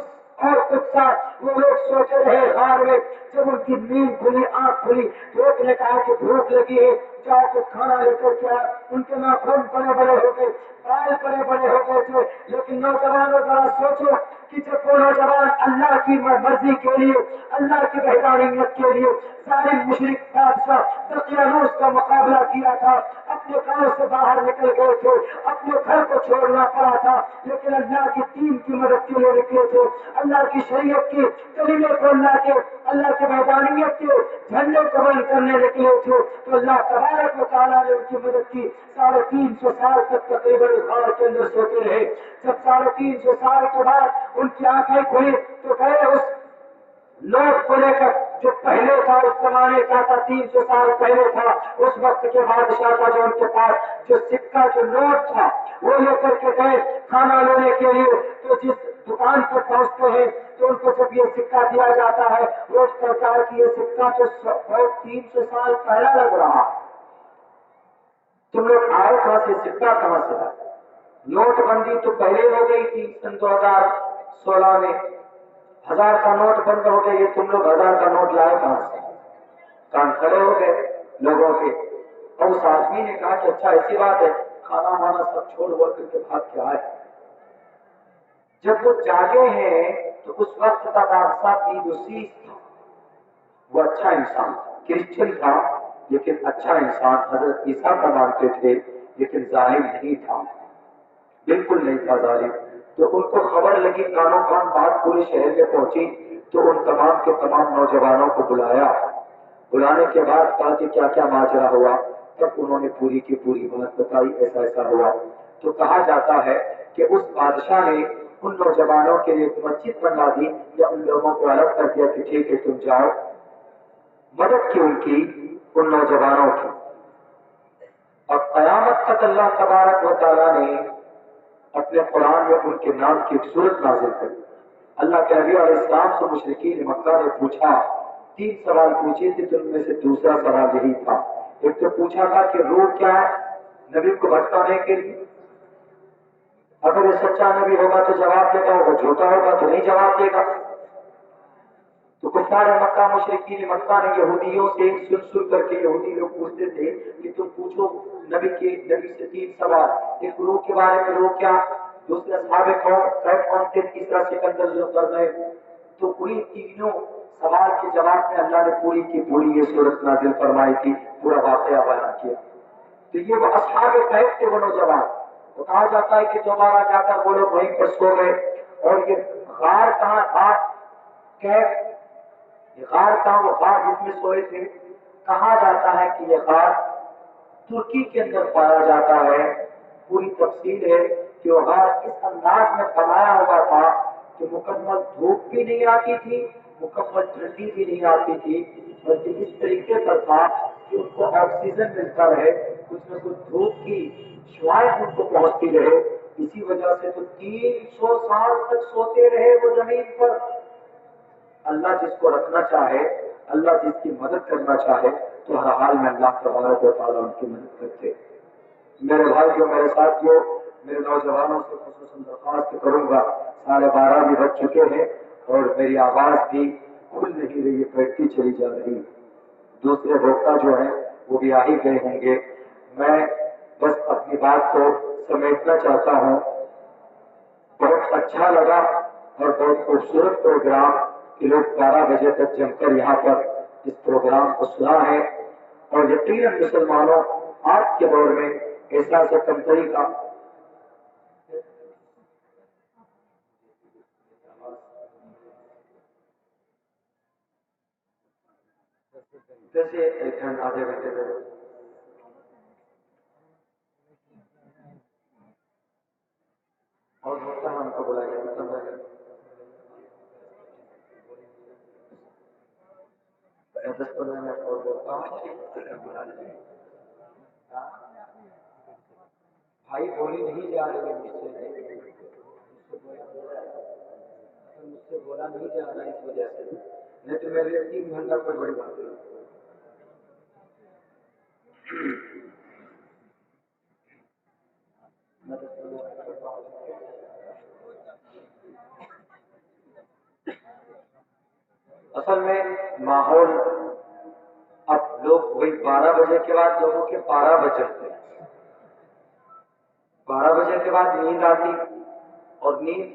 سال وہ لوگ سوتے رہے غار میں۔ جب ان کی نیند کھلی، آنکھ کھلی تو ایک نے کہا کہ بھوک لگی ہے، جاؤ کچھ کھانا لے کر کے آئے۔ ان کے ناخن بڑے بڑے ہو گئے، بال بڑے بڑے ہو گئے تھے، لیکن نوجوانوں ذرا سوچو کہ جب وہ نوجوان اللہ کی مرضی کے لیے، اللہ کی وحدانیت کے لیے ظالم مشرک بادشاہ دقیانوس کا مقابلہ کیا تھا، اپنے گاؤں سے باہر نکل گئے تھے، اپنے گھر کو چھوڑنا پڑا تھا، لیکن اللہ کی دین کی مدد کے لیے نکلے تھے، اللہ کی شریعت کی کلمے کو اللہ کے وحدانیت کے جھنڈے کو بلند کرنے نکلے تھے، تو اللہ تبارک و تعالیٰ نے ان کی مدد کی۔ 350 سال تک تقریباً غار کے اندر سوتے رہے۔ جب 350 سال کے بعد ان کی آنکھیں کھلی تو گئے اس نوٹ کو لے کر جو پہلے تھا، اس زمانے کا تھا، 300 سال پہلے تھا، اس وقت کے بادشاہ کا جو ان کے پاس جو سکہ جو نوٹ تھا وہ لے کر کے گئے کھانا لینے کے لیے۔ تو جس دکان پر پہنچتے ہیں تو ان کو جب یہ سکہ دیا جاتا ہے وہ سرکار کی یہ سکہ تو 300 سال پہلا لگ رہا، تم لوگ آئے کہاں سے، سکہ کہاں سے ہے؟ نوٹ بندی تو پہلے ہو گئی تھی سن 2016 میں، 1000 کا نوٹ بند ہو گئے، یہ تم لوگ 1000 کا نوٹ لائے کہاں سے؟ کان کھڑے ہو گئے لوگوں کے۔ اور اس آدمی نے کہا کہ اچھا ایسی بات ہے، کھانا وانا سب چھوڑ کر کے بھاگ کے آئے۔ جب وہ جاگے ہیں تو اس وقت کا بادشاہ بیدوسیس تھا، وہ اچھا انسان تھا، کرسچن تھا لیکن اچھا انسان، حضرت عیسیٰ کا مانتے تھے لیکن ظالم نہیں تھا، بالکل نہیں تھا ظالم۔ تو ان کو خبر لگی، کانوں کان بات پورے شہر میں پہنچی، تو ان تمام کے تمام نوجوانوں کو بلایا، بلانے کے بعد کہا کہ کیا کیا ماجرا ہوا، تب انہوں نے پوری کی پوری بات بتائی، ایسا ایسا ہوا۔ تو کہا جاتا ہے کہ اس بادشاہ نے ان نوجوانوں کے لیے مسجد بنا دی یا ان لوگوں کو الگ کر دیا کہ ٹھیک ہے تم جاؤ، مدد کی ان کی، ان نوجوانوں کی۔ اور قیامت تک اللہ تبارک و تعالیٰ نے اپنے قرآن میں ان کے نام کی ایک صورت نازل کری۔ اللہ کے نبی علیہ السلام سے مشرکین مکہ نے پوچھا، 3 سوال پوچھے تھے، تو ان میں سے دوسرا سوال یہی تھا۔ ایک تو پوچھا تھا کہ روح کیا ہے، نبی کو بھٹکانے کے لیے، اگر یہ سچا نبی ہوگا تو جواب دے گا، وہ جھوٹا ہوگا تو نہیں جواب دے گا۔ تو کفار مکہ مشرکین مکہ نے یہودیوں سے سن کر کے یہودی لوگ پوچھتے تھے کہ تم پوچھو نبی سے 3 سوال، ایک روح کے بارے میں، روح کیا، دوسرے اصحاب کون تھے، تیسرا سکندر ذوالقرنین۔ تو انہیں تینوں سوال کے جواب میں اللہ نے پوری کی پوری یہ صورت نازل فرمائی تھی، پورا واقعہ بیان کیا۔ تو یہ وہ اصحاب کہف تھے، وہ نوجوان، تو کہا جاتا ہے کہ دوبارہ جا کر وہ لوگ وہیں پر سو گئے۔ اور یہ غار کہاں، غار کہف، یہ غار کہاں، وہ غار جس میں سوئے تھے، کہا جاتا ہے کہ یہ غار ترکی کے اندر پایا جاتا ہے۔ پوری تفصیل ہے کہ وہ غار اس انداز میں بنایا ہوا تھا کہ مکمل دھوپ بھی نہیں آتی تھی، مکمل ٹھنڈی بھی نہیں آتی تھی، بلکہ اس طریقے پر تھا کہ ان کو آکسیجن ملتا رہے، کچھ نہ کچھ دھوپ کی شعاعیں ان کو پہنچتی رہے۔ اسی وجہ سے تو 300 سال تک سوتے رہے وہ زمین پر۔ اللہ جس کو رکھنا چاہے، اللہ جس کی مدد کرنا چاہے تو ہر حال میں اللہ تبارک و تعالیٰ ان کی مدد کرتے۔ میرے بھائیوں، میرے ساتھیوں، میرے نوجوانوں سے خصوصاً درخواست کروں گا، 12:30 بھی بج چکے ہیں اور میری آواز بھی کھل نہیں رہی ہے، بیٹھتی چلی جا رہی. دوسرے وقتا جو ہیں وہ بھی آ ہی گئے ہوں گے. میں بس اپنی بات کو سمیٹنا چاہتا ہوں. بہت اچھا لگا اور بہت خوبصورت پروگرام کہ لوگ 12 بجے تک جم کر یہاں پر اس پروگرام کو سنا ہے. اور یقیناً مسلمانوں آج کے دور میں احساس کمتری کا جیسے ایک گھنٹہ آدھے گھنٹے دے دو. اور ہوتا ہے ہم کو بلائیے مطلب میں 10-15 منٹ اور بولتا ہوں. بھائی بولی نہیں جا رہی ہے مجھ سے بولا نہیں جا رہا اس وجہ سے. نہیں تو میرے لیے 3 گھنٹہ کوئی بڑی بات نہیں. اصل میں ماحول اب لوگ وہی 12 بجے کے بعد لوگوں کے 12 بجے 12 بجے کے بعد نیند آتی اور نیند